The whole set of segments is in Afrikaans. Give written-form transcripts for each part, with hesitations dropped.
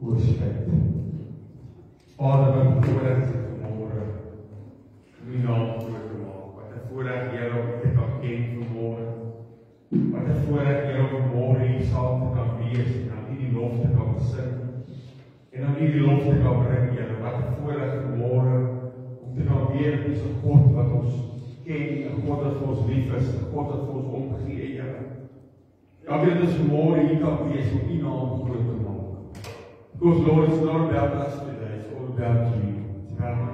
Respect. Vader, wat voordat is vanmorgen om die naam groot te maak. Wat een voordat Heer om te kan ken vanmorgen. Wat een voordat Heer om vanmorgen hier saam te kan wees en aan die lof te kan besing. En aan die lof te kan bring, Heer. Wat een voordat vanmorgen om te kan weer is een God wat ons ken, een God dat vir ons lief is, een God dat vir ons omgegee, Heer. Dank dat ons vanmorgen hier kan wees om die naam groot te maak. Because Lord, it's not about us today, it's all about you. It's about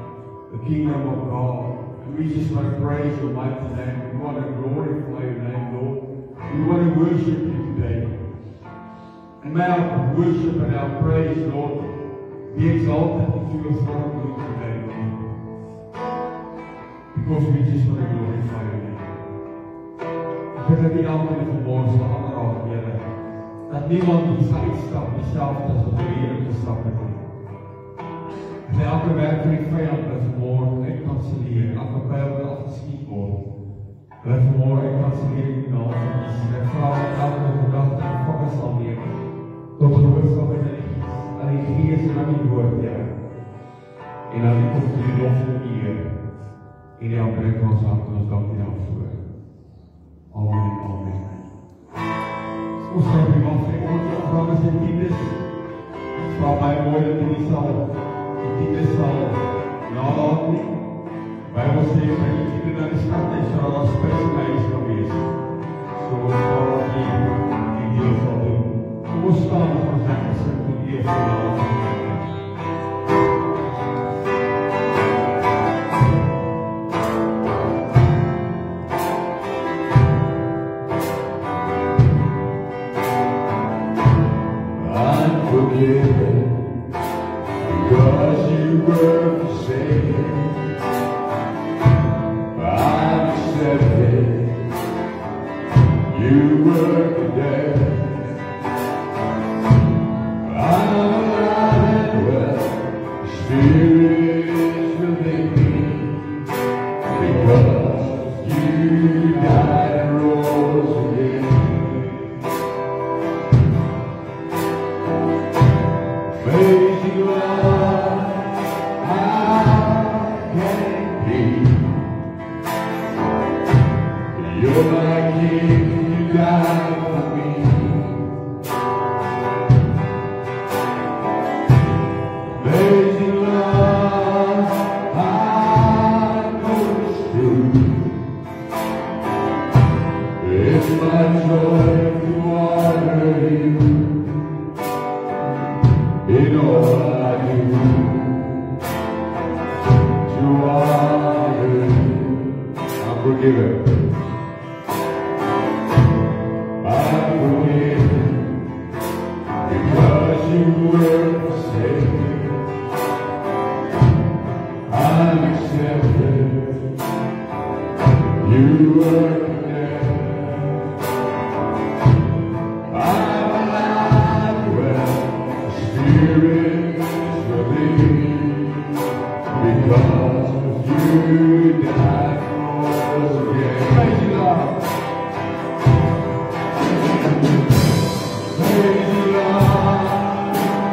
the kingdom of God. And we just want to praise your mighty name. We want to glorify your name, Lord. We want to worship you today. And may our worship and our praise, Lord, be exalted into your throne room today, Lord. Because we just want to glorify your name. Ek bid dat die almal vanmorgen sal aanraak, Here. Dat niemand die sal uitstap, dieselfde as wat hier ingestap het. En elke werk van die vyand wat vanmorgen uitkanselleer, elke pyl wat afgeskiet word, wat vanmorgen uitkanselleer in die naam van Jesus. Ek vra dat elke gedachte en fokus sal neem, tot die boodskap in die gees en aan die woord, Here. En dan kom die lof van die Heer, en die aanbreek van ons hart, en ons dank die daarvoor. Amen, amen. Ons gaan die man van ons opvang as die tiendes. Het is wel baie mooi dat die tiendes sal nalaat nie. Bybel sê, by die tiende na die stad is, sal daar spes in huis kan wees. So ons gaan die deel sal doen. Kom ons staan op ons lekker sit met die eerste nalaat. Because you were forsaken, I'm accepted. You were condemned. I'm alive and well. The Spirit is within me. Because you died and rose again. Amazing love, how can it be? You're my King, you died for me. Amazing love, I know it's true. It's my joy to honor you. In all I do, to honor you, I'm forgiven. I'm forgiven because you were forsaken. I'm accepted. You were condemned. I'm alive well. Spirit is within me, because you died for us again. Praise you, Lord. Praise you, Lord.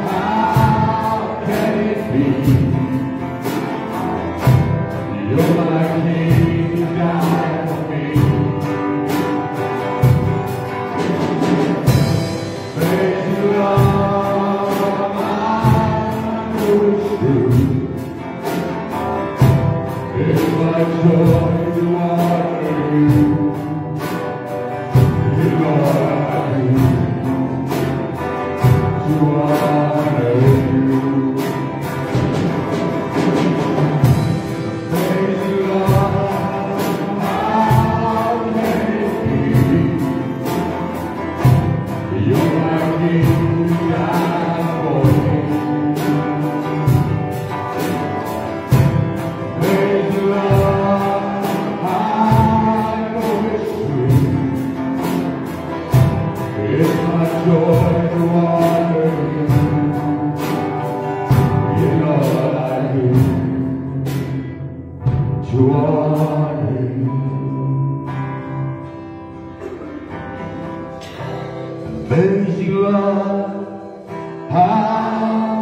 How can it be? You're my King, you died for me. Praise you, Lord. It's my joy to honor you. In all I do, to honor you. Praise you, Lord. How can it be? You're my King, you died for me. Praise you, Lord, I know it's true. It's my joy to honor you. In all I do, to honor you. Amazing love, how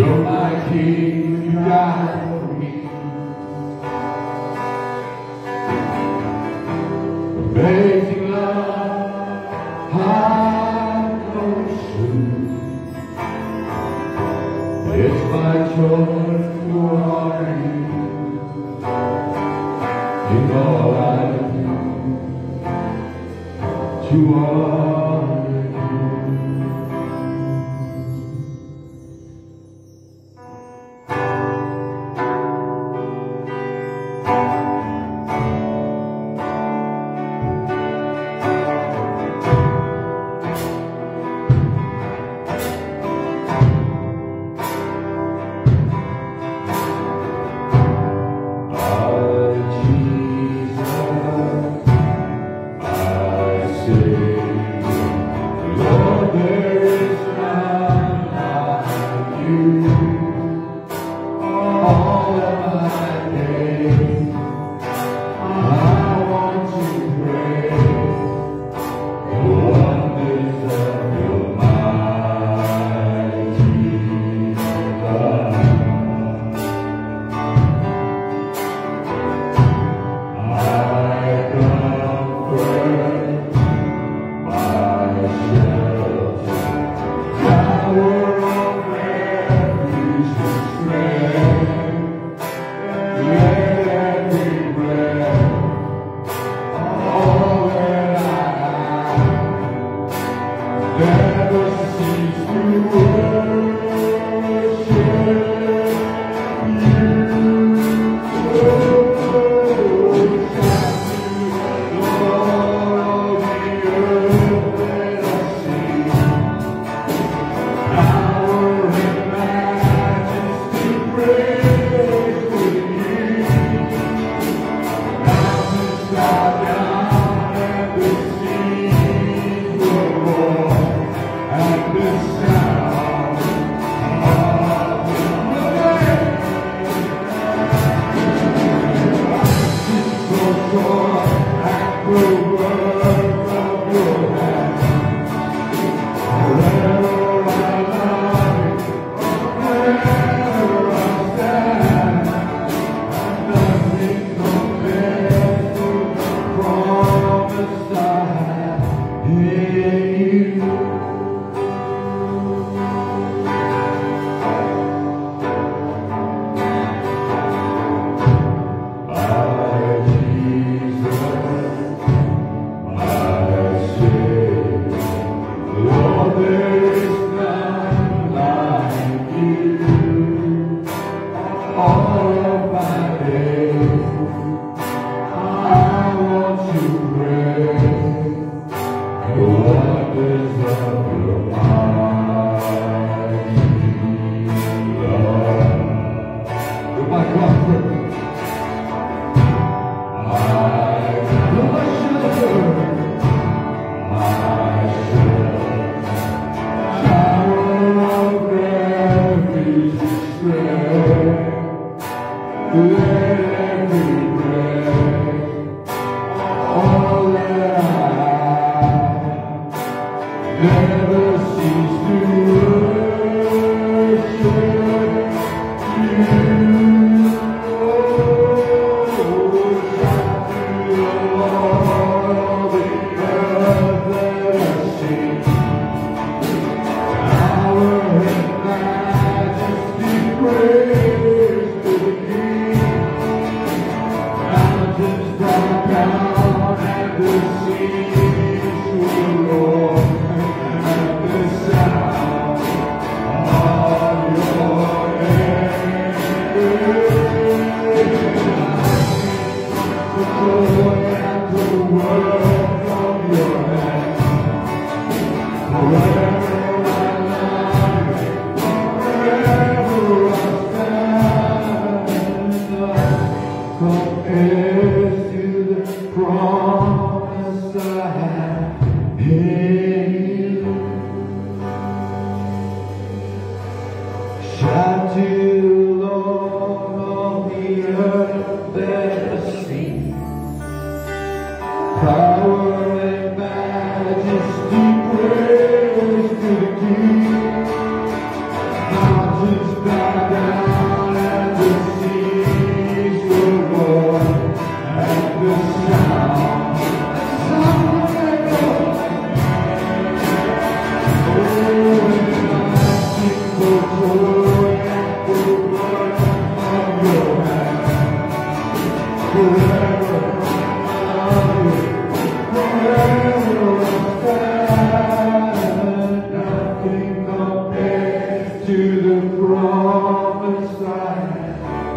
You're my King, you died for me. Amazing love, how true. It's my joy to honor you in all I do, to honor you.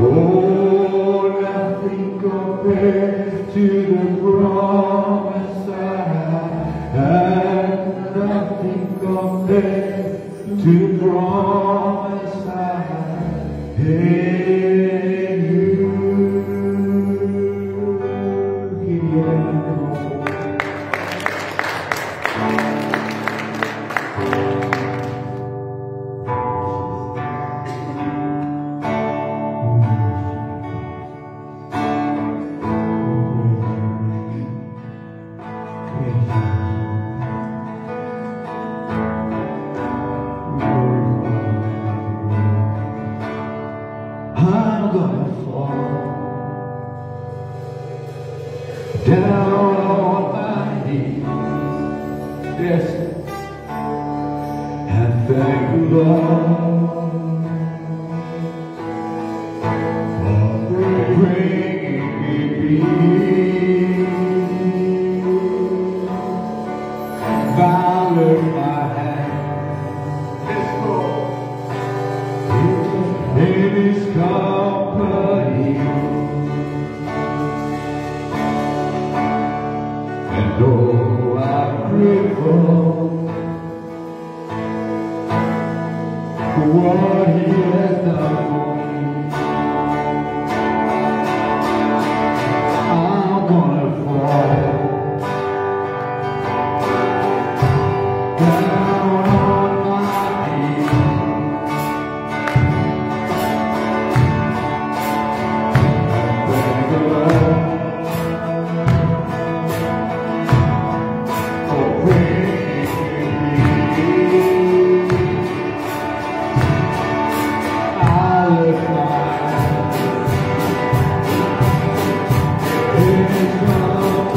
Oh, nothing compared to the promise I have. Nothing compared to the promise I have in you. I'm gonna fall down on my knees, yes, and thank the Lord for bringing me peace. Bow in my hand, yes, Lord, in His company, and though I'm grateful for what He has done for me, I'm gonna fall down on my knees. Thank the Lord for bringing me peace. I lift my hands in His company.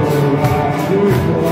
Oh, I'm grateful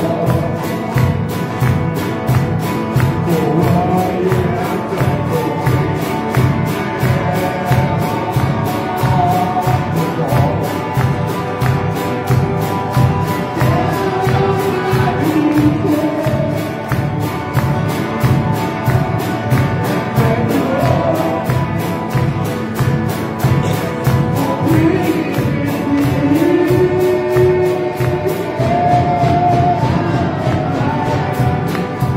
for what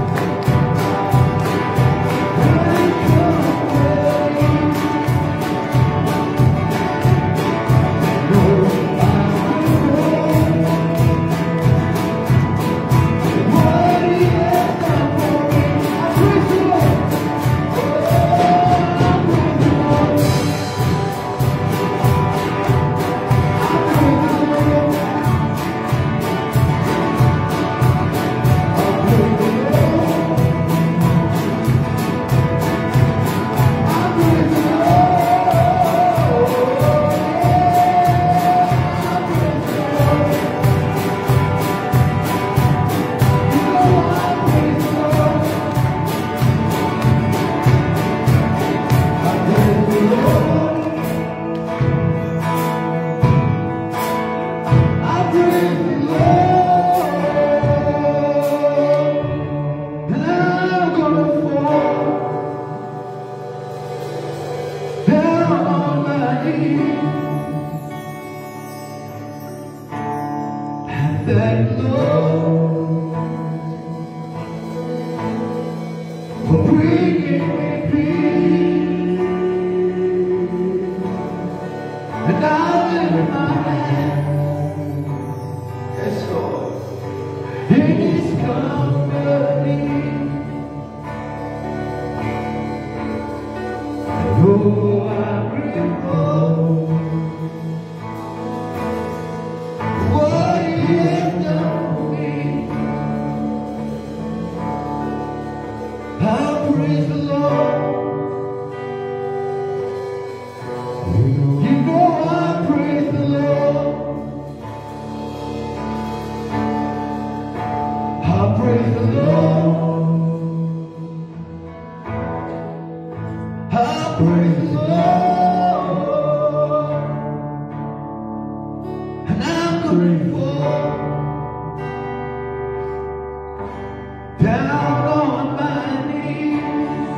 He has done for me. Thank the Lord for bringing me peace, and I lift my hands, yes, Lord, in His company. And oh, I'm grateful for what He has done for me. I praise the Lord. You know I praise the Lord. I praise the Lord. I praise the Lord. And I'm grateful. Down on my knees.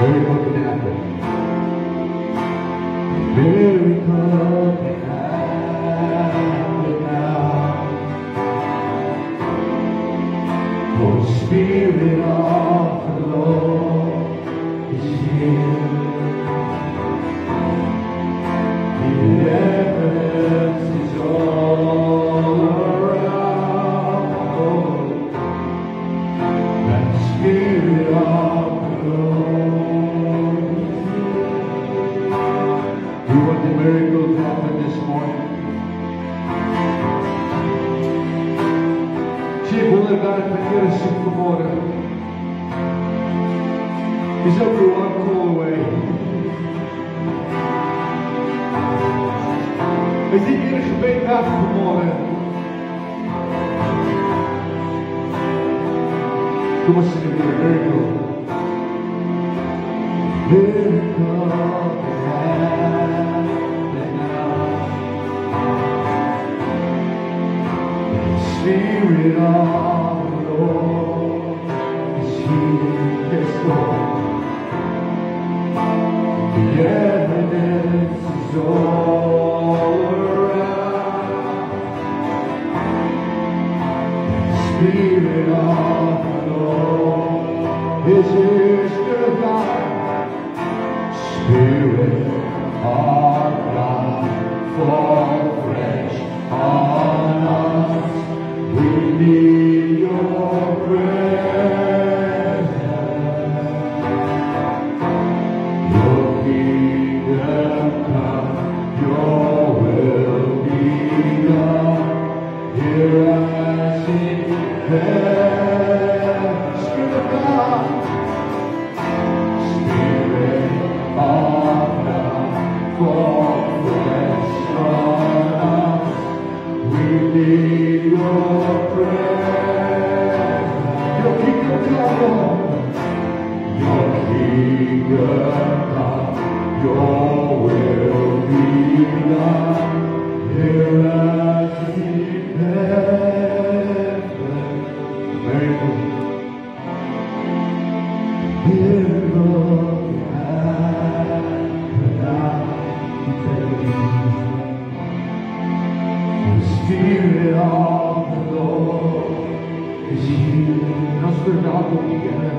Miracle can happen. Miracle can happen now. For the Spirit of the Lord is here. The evidence is all around. That the Spirit of the Lord is here. We want the miracle to happen this morning. Zie ik wonderbaar met Heer zoek vanmorgen. He's only one call away. Is die Heer gebed gaat vanmorgen? Kom eens in de miracle. Miracle can happen now. The Spirit of the Lord is here. Yes, Lord. The evidence is all around. The Spirit of the Lord is here. Spirit of God. Spirit of God, fall fresh on us. We need your presence. Your kingdom come, your will be done. Here as in heaven. Spirit of God. Spirit of God, fall fresh on us. We need your presence. Your kingdom come, Lord. Your kingdom come, your will be done. Here as in heaven. Miracle. Miracle. The Spirit of the Lord is here. Nós verdade together.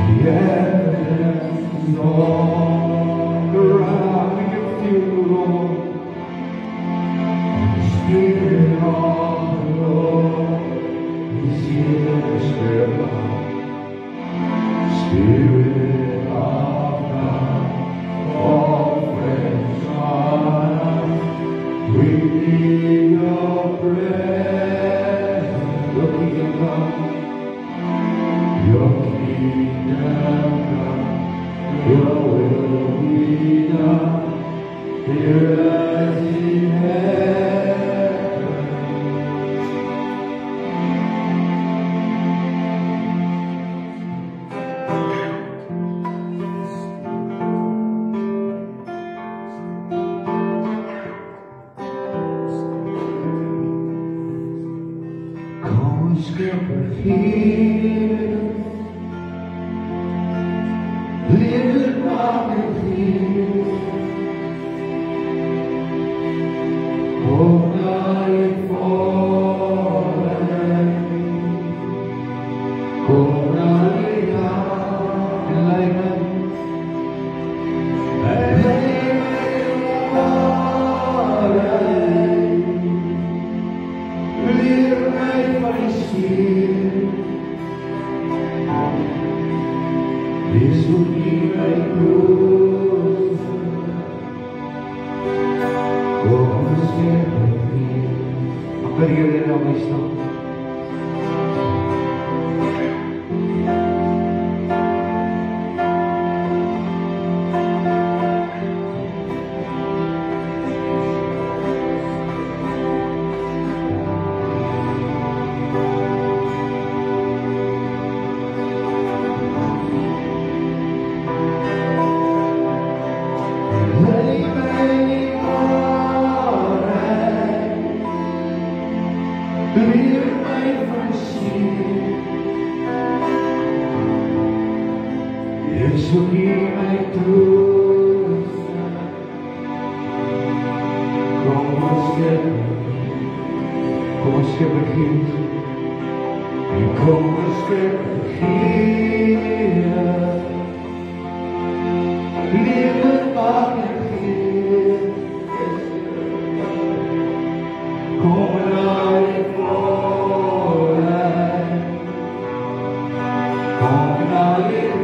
The evidence is all around. We can feel the Lord. The Spirit of the Lord is here. The Spirit of God. Spirit of God, fall fresh on us. We need your presence. Your kingdom come, your kingdom come, your will be done. Here as in heaven. Spirit here, live by here. Oh, night falling, oh, night out, like Believe Yesus may cruz, como es que regís, y como es que regía, libre para regir, como nadie fuera, como nadie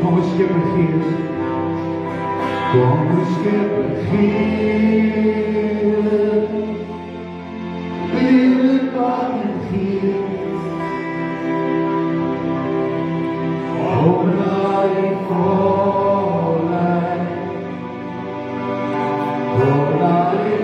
como es que prefieres, como es que prefieres, libre para mentir, como nadie fuera, como nadie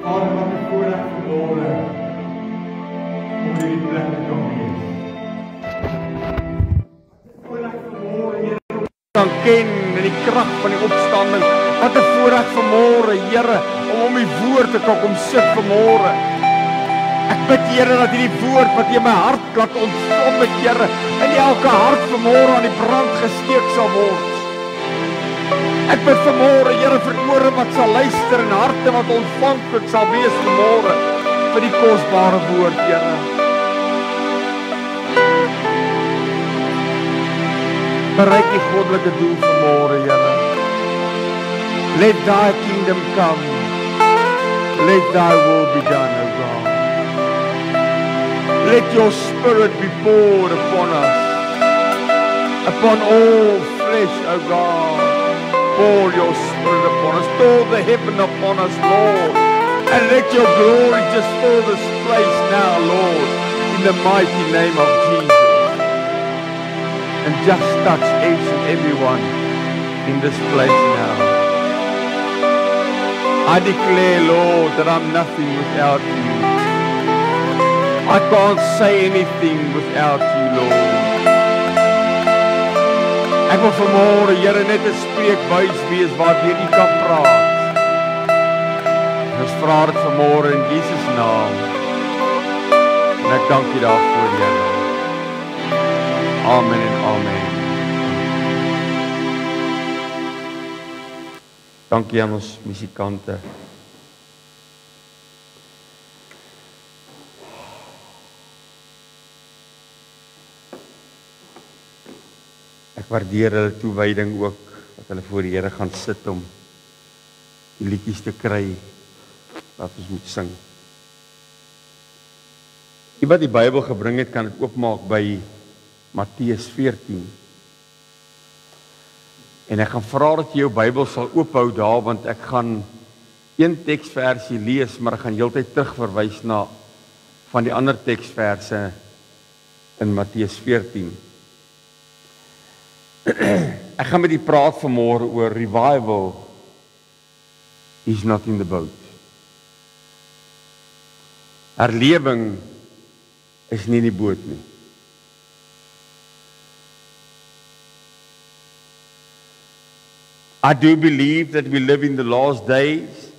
Vader, wat 'n voorreg vanmôre om hierdie plek te kan wees. Voorreg vanmôre, Here, kan ken in die krag van die opstanding. Wat 'n voorreg vanmôre, Here, om die woord te kan kom sit vanmôre. Ek bid, Here, dat hierdie woord wat in my hart laat ontvlam het, Here, in elke hart vanmôre aan die brand gesteek sal word. Ek bid vanmôre, Here, vir ore wat sal luister en harte wat ontvanklik sal wees vanmôre vir die kosbare woord, Here. Bereik die goddelike doel vanmôre, Here. Let thy kingdom come. Let thy will be done, O God. Let your spirit be poured upon us, upon all flesh, O God. Pour your spirit upon us, pour the heaven upon us, Lord. And let your glory just fill this place now, Lord, in the mighty name of Jesus. And just touch each and everyone in this place now. I declare, Lord, that I'm nothing without you. I can't say anything without you, Lord. Ek wil vanmôre, Here, net 'n spreekbuis wees waardeur U kan praat. Ons vra dit vanmôre in Jesus naam. En ek dank U daarvoor, Here. Amen en amen. Dankie aan ons musikante. Ek waardeer hulle toewyding ook, wat hulle voor die Here gaan sit om die liedjies te kry wat ons moet sing. Die wat die Bybel gebring het, kan dit oopmaak by Matteus 14. En ek gaan vra dat jy jou Bybel sal oophou daar, want ek gaan een teksversie lees, maar ek gaan heeltyd terugverwys na van die ander teksverse in Matteus 14. Ek gaan met die praat vanmôre oor revival is not in the boat. Herlewing is nie in die boot nie. I do believe that we live in the last days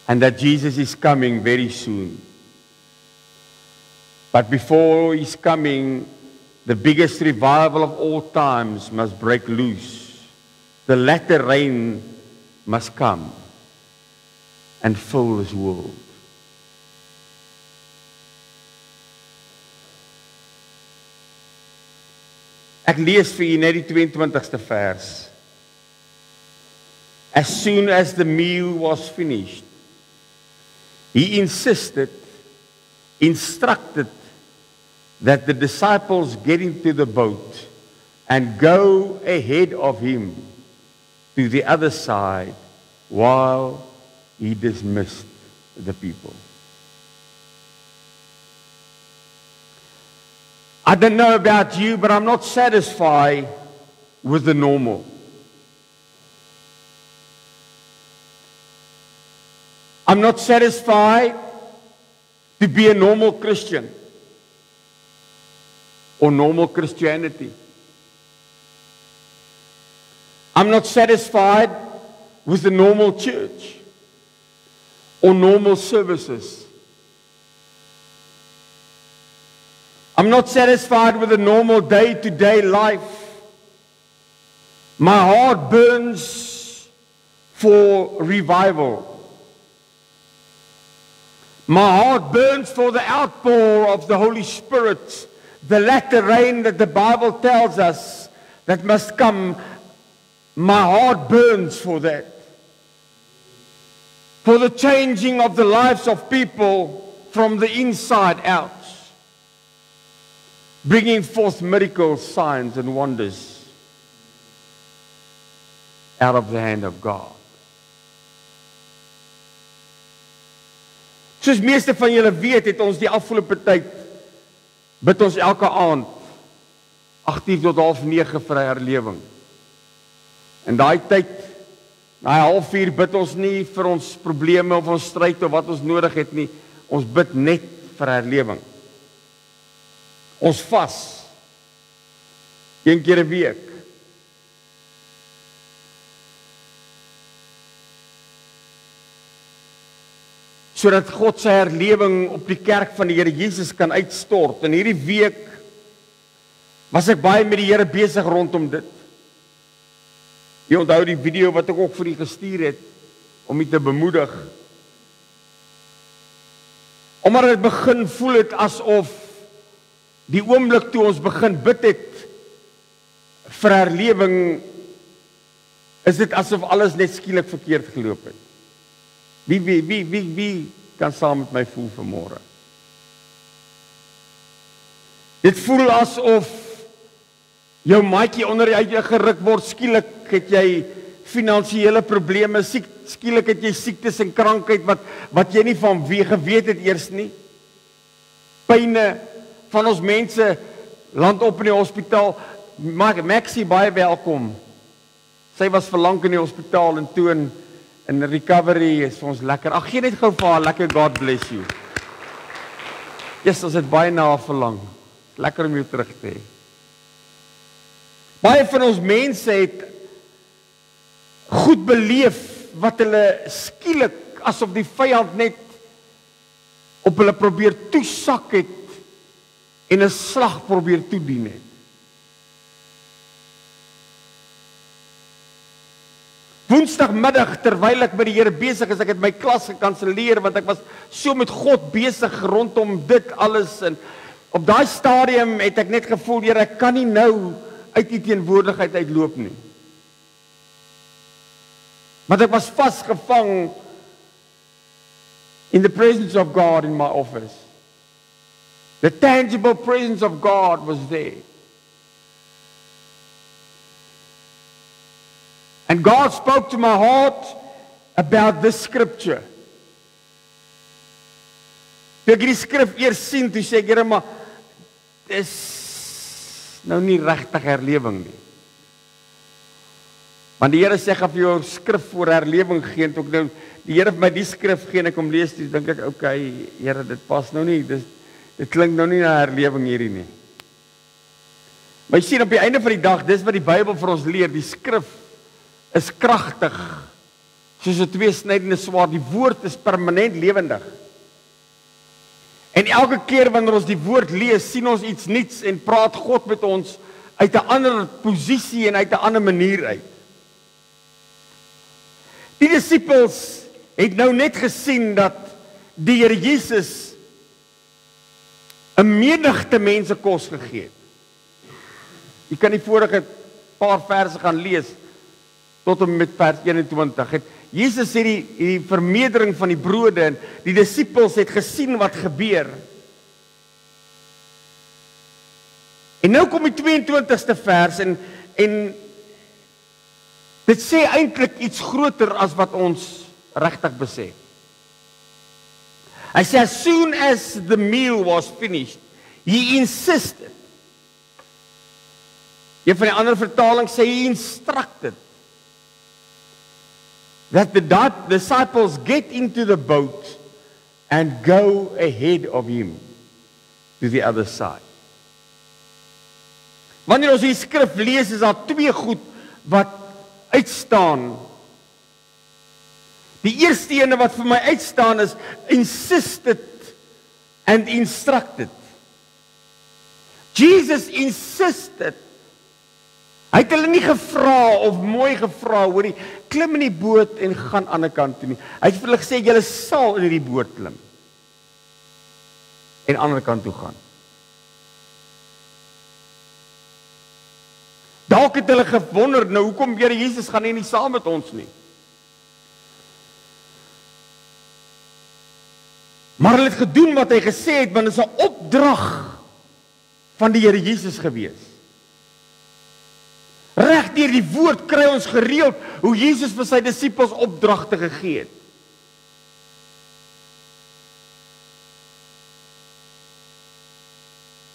and that Jesus is coming very soon. But before He's coming, the biggest revival of all times must break loose. The latter rain must come and fill this world. Ek lees vir julle net die 22ste vers. As soon as the meal was finished, He instructed that the disciples get into the boat and go ahead of Him to the other side while He dismissed the people. I don't know about you, but I'm not satisfied with the normal. I'm not satisfied to be a normal Christian or normal Christianity. I'm not satisfied with the normal church or normal services. I'm not satisfied with a normal day-to-day life. My heart burns for revival. My heart burns for the outpour of the Holy Spirit, the latter rain that the Bible tells us that must come. My heart burns for that. For the changing of the lives of people from the inside out. Bringing forth miracles, signs and wonders out of the hand of God. Soos meeste van julle weet, het ons die afgelope tyd bid ons elke aand 8:00 tot 8:30 vir 'n herlewing. En daai tyd, na 3:30 bid ons nie vir ons probleme of ons stryd of wat ons nodig het nie. Ons bid net vir herlewing. Ons vas 1 keer 'n week. Sodat God sy herlewing op die kerk van die Here Jesus kan uitstort. En hierdie week was ek baie met die Here besig rondom dit. Jy onthou die video wat ek ook vir u gestuur het om u te bemoedig. Omdat dit begin voel het asof die oomblik toe ons begin bid het vir herlewing, is dit asof alles net skielik verkeerd geloop het. Wie kan saam met my voel vanmôre? Dit voel asof jou maatjie onder jou geruk word, skielik het jy finansiële probleme, skielik het jy siektes en krankheid wat jy nie van wie geweet het eers nie. Pyne van ons mense land op in die hospitaal. Maxie, baie welkom. Sy was vir lank in die hospitaal en toe in recovery is vir ons lekker. Ag, gee net gou vir haar lekker God bless you. Yes, ons het baie na haar verlang. Lekker om jou terug te hê. Baie van ons mense het goed beleef wat hulle skielik asof die vyand net op hulle probeer toesak het en 'n slag probeer toedien het. Woensdagmiddag terwyl ek met die Here besig is, ek het my klas gekanselleer want ek was so met God besig rondom dit alles en op daai stadium het ek net gevoel, Here, ek kan nie nou uit die teenwoordigheid uitloop nie. Maar ek was vasgevang in the presence of God in my office. The tangible presence of God was there. And God spoke to my heart about this scripture. Toe ek die skrif eers sien, toe sê ek, Here, maar dis nou nie regtig herlewing nie. Want die Here sê, ek gaan vir jou 'n skrif voor herlewing gee, en toe ek nou, die Here vir my die skrif gee, en ek kom lees, toe dink ek, okay, Here, dit pas nou nie, dit klink nou nie na herlewing hierdie nie. Maar jy sien, op die einde van die dag, dis wat die Bybel vir ons leer, die skrif is kragtig, soos 'n tweesnydende swaard, die woord is permanent lewendig. En elke keer wanneer ons die woord lees, sien ons iets nuuts en praat God met ons uit 'n ander posisie en uit 'n ander manier uit. Die disippels het nou net gesien dat die Here Jesus 'n menigte mense kos gegee het. Jy kan die vorige paar verse gaan lees tot en met vers 21. Jesus sê die vermeerdering van die brode en die disippels het gesien wat gebeur. En nou kom die 22ste vers en dit sê eintlik iets groter as wat ons regtig besef. Hy sê, as soon as the meal was finished, he insisted. Een van die ander vertalings sê he instructed that the disciples get into the boat and go ahead of him to the other side. Wanneer ons die skrif lees, is daar twee goed wat uitstaan. Die eerste ene wat vir my uitstaan is insisted and instructed. Jesus insisted. Hy het hulle nie gevra of mooi gevra, hoorie, klim in die boot en gaan aan die ander kant toe nie. Hy het vir hulle gesê, julle sal in die boot klim en aan die ander kant toe gaan. Dalk het hulle gewonder, nou hoekom Here Jesus gaan nie saam met ons nie. Maar hulle het gedoen wat hy gesê het, want dit is 'n opdrag van die Here Jesus gewees. Reg deur die woord kry ons gereeld hoe Jesus vir sy disippels opdragte gegee het.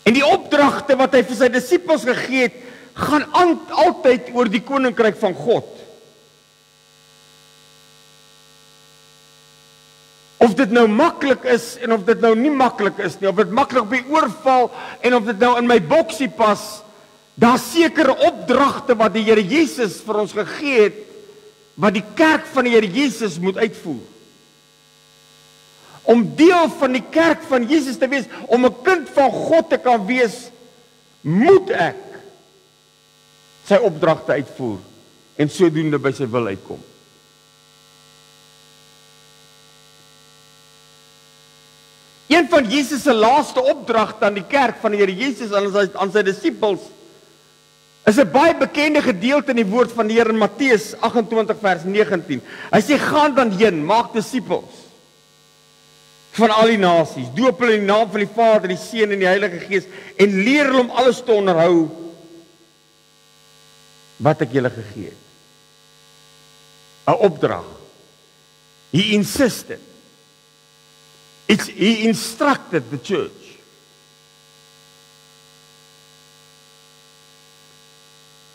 En die opdrag opdragte wat hy vir sy disippels gegee het, gaan altyd oor die koninkryk van God. Of dit nou maklik is en of dit nou nie maklik is nie, of dit maklik by oorval en of dit nou in my boksie pas, daar sekere opdragte wat die Here Jesus vir ons gegee het, wat die kerk van die Here Jesus moet uitvoer. Om deel van die kerk van Jesus te wees, om 'n kind van God te kan wees, moet ek sy opdragte uitvoer en sodoende by sy wil uitkom. Een van Jesus se laaste opdragte aan die kerk van die Here Jesus aan sy disippels is 'n baie bekende gedeelte in die woord van die Here in Matteus 28 vers 19. Hy sê, gaan dan heen, maak disippels van al die nasies, doop hulle in die naam van die Vader, die Seun en die Heilige Gees en leer hulle om alles te onderhou wat ek julle gegee het. 'n Opdrag. He insisted. He instructed the church.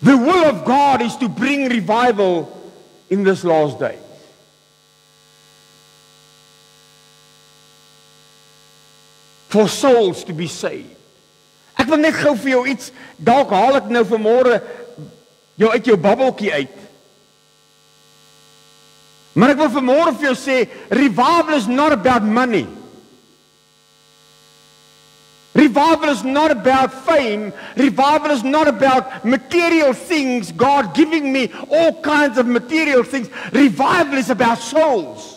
The will of God is to bring revival in this last day. For souls to be saved. Ek wil net gou vir jou iets, dalk haal ek nou vanmôre jou uit jou babbeltjie uit. Maar ek wil vanmôre vir jou sê, revival is not about money. Revival is not about fame. Revival is not about material things, God giving me all kinds of material things. Revival is about souls.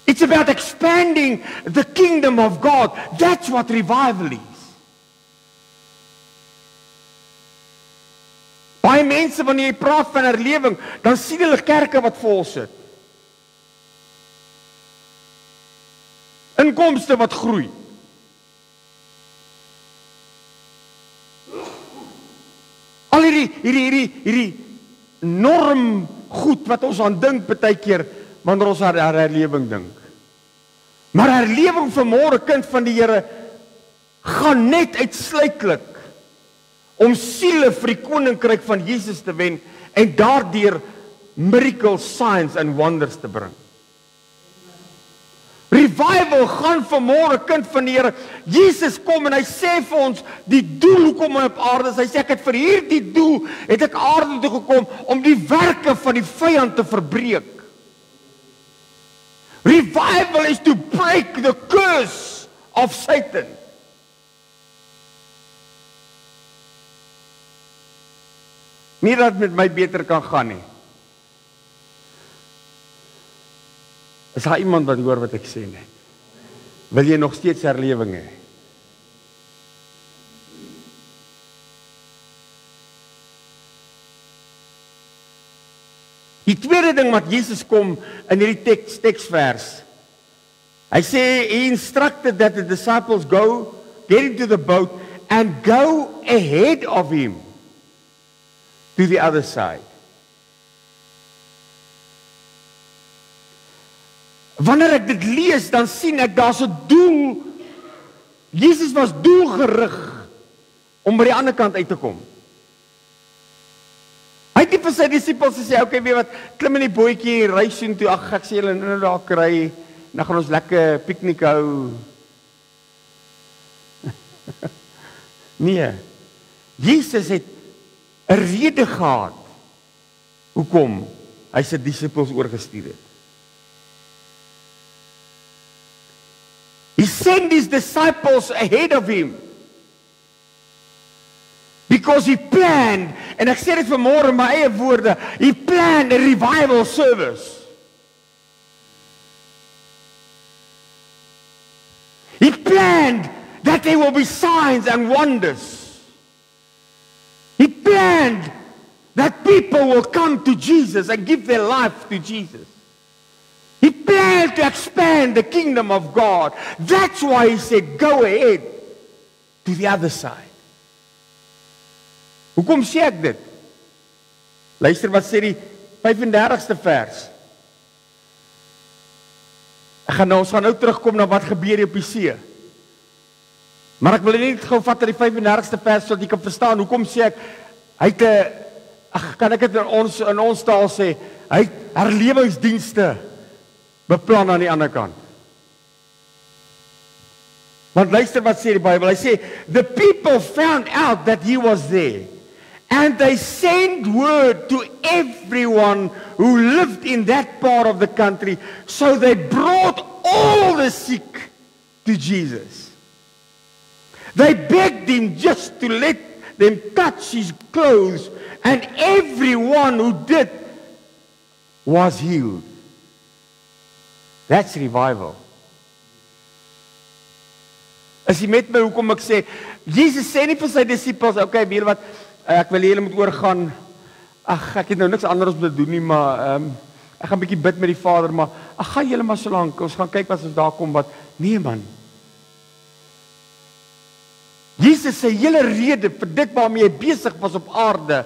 It's about expanding the kingdom of God. That's what revival is. Baie mense wanneer jy praat van herlewing, dan sien hulle kerke wat vol sit. Inkomste wat groei. Al hierdie norm goed wat ons aan dink baie keer wanneer ons aan herlewing dink. Maar herlewing vanmôre, kind van die Here, gaan net uitsluitlik om siele vir die koninkryk van Jesus te wen en daardeur miracles, signs and wonders te bring. Revival gaan vanmôre, kind van die Here. Jesus kom en hy sê vir ons die doel hoekom hy op aarde is. Hy sê ek het vir hierdie doel het ek aarde toe gekom om die werke van die vyand te verbreek. Revival is to break the curse of Satan. Nie dat met my beter kan gaan nie. Is daar iemand wat hoor wat ek sê nie? Wil jy nog steeds herlewing hê? Die tweede ding wat Jesus kom in hierdie teksvers. Hy sê, he instructed that the disciples go, get into the boat and go ahead of him to the other side. Wanneer ek dit lees, dan sien ek daar's 'n doel. Jesus was doelgerig om by die ander kant uit te kom. Hy het nie vir sy disippels gesê, okay, weet wat, klim in die bootjie, ry soontoe, ag ek sê julle nou daar kry, dan gaan ons lekker piknik hou. Nee. Jesus het 'n rede gehad hoekom hy sy disippels oorgestuur het. He sent his disciples ahead of him. Because he planned, en ek sê dit vanmôre in my eie woorde, he planned a revival service. He planned that there will be signs and wonders. He planned that people will come to Jesus and give their life to Jesus. He planned to expand the kingdom of God. That's why he said, go ahead to the other side. Hoekom sê ek dit? Luister wat sê die 35ste vers. Ons gaan nou terugkom na wat gebeur op die see. Maar ek wil net gou vat aan die 35ste vers sodat jy kan verstaan hoekom sê ek hy het kan ek dit in ons taal sê, hy het herlewingsdienste beplan aan die ander kant. Want luister wat sê die Bybel, hy sê, the people found out that he was there, and they sent word to everyone who lived in that part of the country, so they brought all the sick to Jesus. They begged him just to let them touch his clothes, and everyone who did was healed. That's revival. As jy met my hoekom ek sê, Jesus sê nie vir sy disippels, okay, weet wat, ek wil julle moet oorgaan, ek het nou niks anders om te doen nie, maar ek gaan 'n bietjie bid met die Vader, maar gaan julle maar so lank, ons gaan kyk wat ons daar kom, wat, nee man. Jesus se hele rede vir dit waarmee hy besig was op aarde,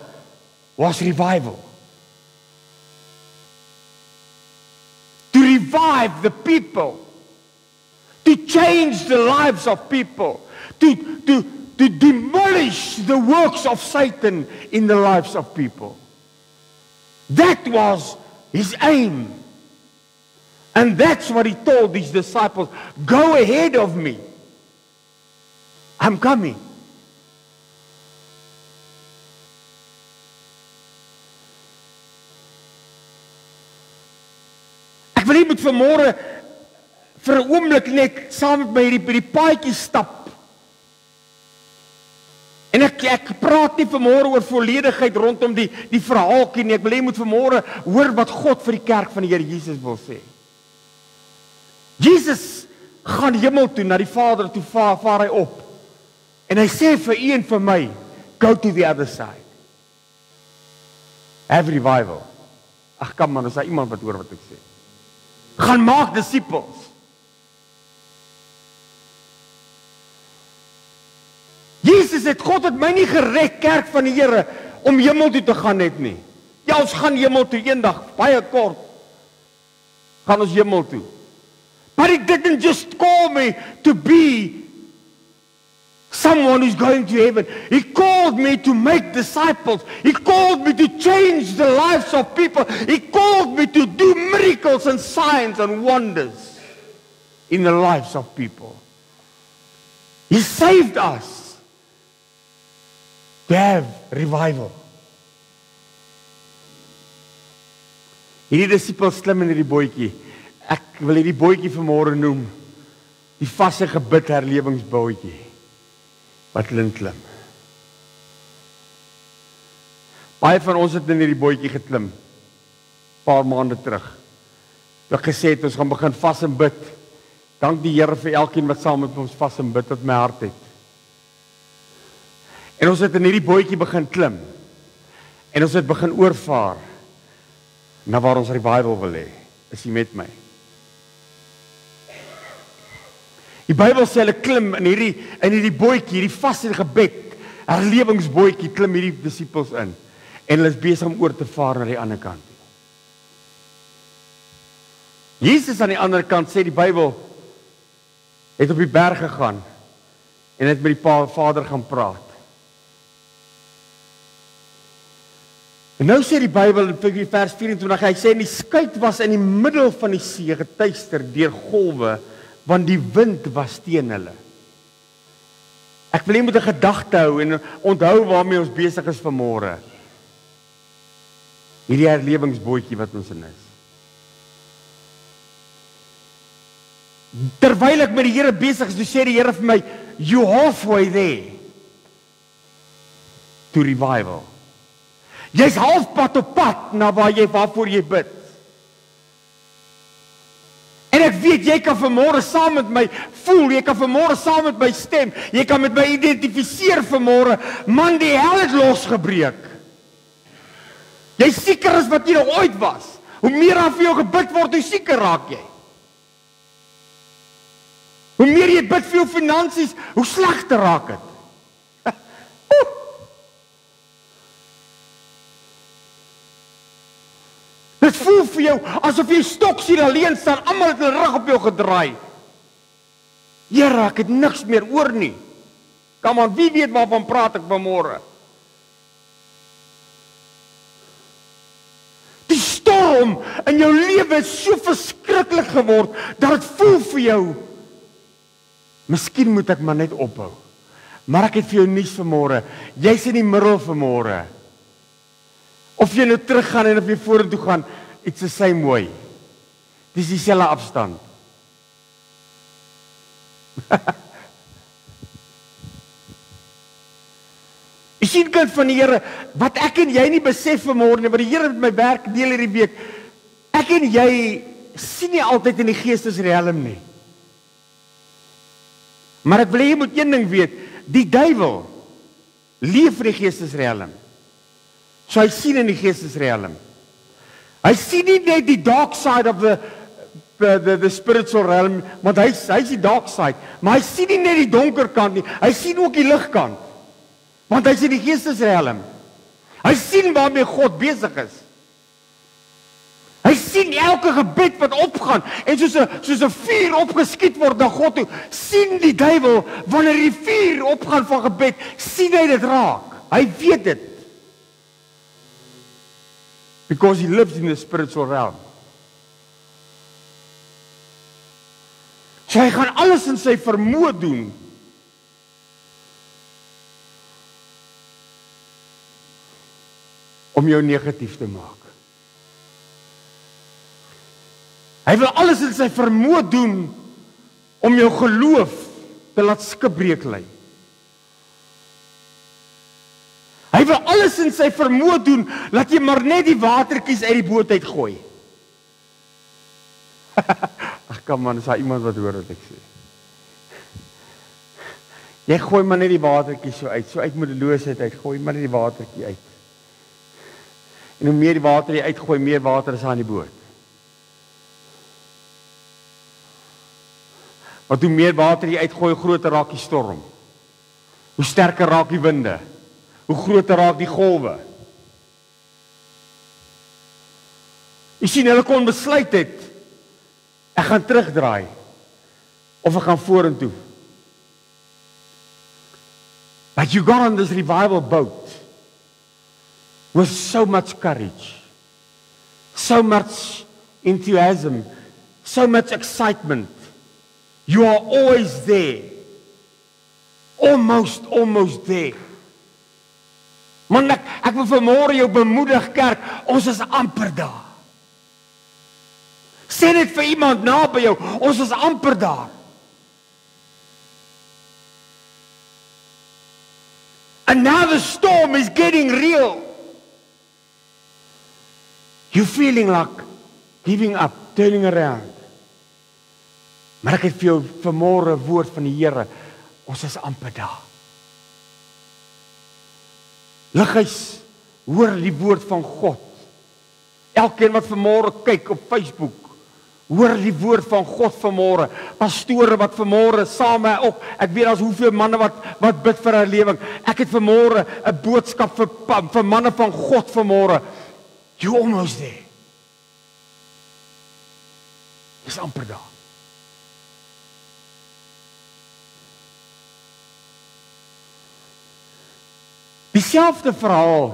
was revival. To revive the people. To change the lives of people. To demolish the works of Satan in the lives of people. That was his aim. And that's what he told his disciples. Go ahead of me. I'm coming. Ek wil nie met vanmôre vir 'n oomblik net saam met my hierdie paadjie stap. En ek praat nie vanmôre oor volledigheid rondom die verhaaltjie nie. Ek wil hê jy moet vanmôre hoor wat God vir die kerk van die Here Jesus wil sê. Jesus gaan hemel toe, na die Vader toe vaar hy op. En hy sê vir u en vir my, go to the other side. Have revival. Ag kom man, is daar iemand wat hoor wat ek sê? Gaan maak disippels. Jesus het, God het my nie gered, kerk van die Here, om hemel toe te gaan net nie. Ja, ons gaan hemel toe eendag, baie kort, gaan ons hemel toe. But he didn't just call me to be someone who's going to heaven. He called me to make disciples. He called me to change the lives of people. He called me to do miracles and signs and wonders in the lives of people. He saved us to have revival. Hierdie disippels klim in hierdie bootjie. Ek wil hierdie bootjie vanmôre noem die vaste gebid herlewingsbootjie wat hulle klim. Baie van ons het in hierdie bootjie geklim paar maande terug. Ek gesê het ons gaan begin vas en bid. Dank die Here vir elkeen wat saam met ons vas en bid wat my hart het. En ons het in hierdie bootjie begin klim. En ons het begin oorvaar na waar ons revival wil hê. Is jy met my? Die Bybel sê hulle klim in hierdie bootjie, hierdie vaste gebed, herlewingsbootjie, klim hierdie disippels in. En hulle is besig om oor te vaar na die ander kant. Jesus aan die ander kant, sê die Bybel, het op die berg gegaan en het met die Vader gaan praat. En nou sê die Bybel in vers 24, hy sê, en die skuit was in die middel van die see getuister deur golwe, want die wind was teen hulle. Ek wil jy moet 'n gedagte hou en onthou waarmee ons besig is vanmôre. Hierdie herlewingsbootjie wat ons in is. Terwyl ek met die Here besig is, sê die Here vir my, you halfway there to revival. Jy's halfpad op pad na waarvoor jy bid. En ek weet, jy kan vanmôre saam met my voel, jy kan vanmôre saam met my stem, jy kan met my identifiseer vanmôre, man, die hel het losgebreek. Jy sieker is wat jy nog ooit was. Hoe meer aan vir jou gebid word, hoe sieker raak jy. Hoe meer jy bid vir jou finansies, hoe slegter raak het. Dit voel vir jou asof jy stoksiel alleen staan, almal het hulle rug op jou gedraai. Here, ek het niks meer oor nie. Kom aan, wie weet waarvan praat ek vanmôre? Die storm in jou lewe is so verskriklik geword, dat het voel vir jou, miskien moet ek maar net ophou. Maar ek het vir jou nuus vanmôre, jy's in die middel vanmôre. Of jy nou teruggaan en of jy vorentoe gaan, it's the same way. Dis dieselfde afstand. Jy sien, kind van die Here, wat ek en jy nie besef vanmôre nie, wat die Here met my werk deel hierdie week, ek en jy sien nie altyd in die geestesriem nie. Maar ek wil jy moet een ding weet, die duiwel leef in die geestesriem. So hy sien in die geestesriem. Hy sien nie net die dark side of the spiritual realm, want hy's die dark side, maar hy sien nie net die donker kant nie, hy sien ook die ligkant. Want hy's in die geestesriem. Hy sien waarmee God besig is. Hy sien elke gebed wat opgaan en soos 'n vuur opgeskiet word na God toe, sien die duiwel wanneer die vuur opgaan van gebed, sien hy dit raak. Hy weet dit. Because he lives in the spiritual realm. So hy gaan alles in sy vermoë doen om jou negatief te maak. Hy wil alles in sy vermoë doen om jou geloof te laat skipbreek lê. Hy wil alles in sy vermoë doen, laat jy maar net die watertjies uit die boot uitgooi. Ag kom man, is daar iemand wat hoor wat ek sê? Jy gooi maar net die watertjies so uit moedeloosheid uit, gooi maar net die watertjie uit. En hoe meer die water jy uitgooi, meer water is aan die boot. Want hoe meer water jy uitgooi, hoe groter raak die storm. Hoe sterker raak die winde. Hoe groter raak die golwe. Jy sien, hulle kon besluit het, ek gaan terugdraai, of ek gaan vorentoe. But you got on this revival boat, with so much courage, so much enthusiasm, so much excitement. You are always there. Almost there. Man, ek wil vanmôre jou bemoedig, kerk, ons is amper daar. Sê dit vir iemand naby jou, ons is amper daar. And now the storm is getting real. You're feeling like giving up, turning around. Maar ek het vir jou vanmôre 'n woord van die Here, ons is amper daar. Liggies, hoor die woord van God. Elkeen wat vanmôre kyk op Facebook, hoor die woord van God vanmôre. Pastore wat vanmôre saam ook, ek weet daar's hoeveel manne wat bid vir herlewing. Ek het vanmôre 'n boodskap vir manne van God vanmôre. You almost there. Dis amper daar. Dieselfde verhaal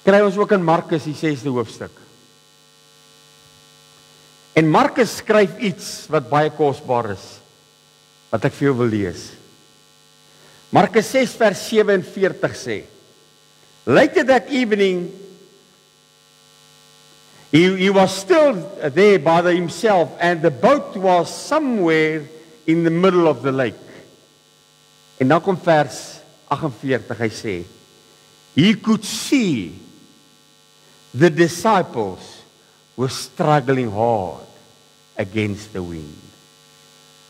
kry ons ook in Markus die 6de hoofstuk. En Markus skryf iets wat baie kosbaar is, wat ek vir jou wil lees. Markus 6 vers 47 sê, later that evening, he was still there by himself, and the boat was somewhere in the middle of the lake. En dan kom vers 48, hy sê, he could see the disciples were struggling hard against the wind.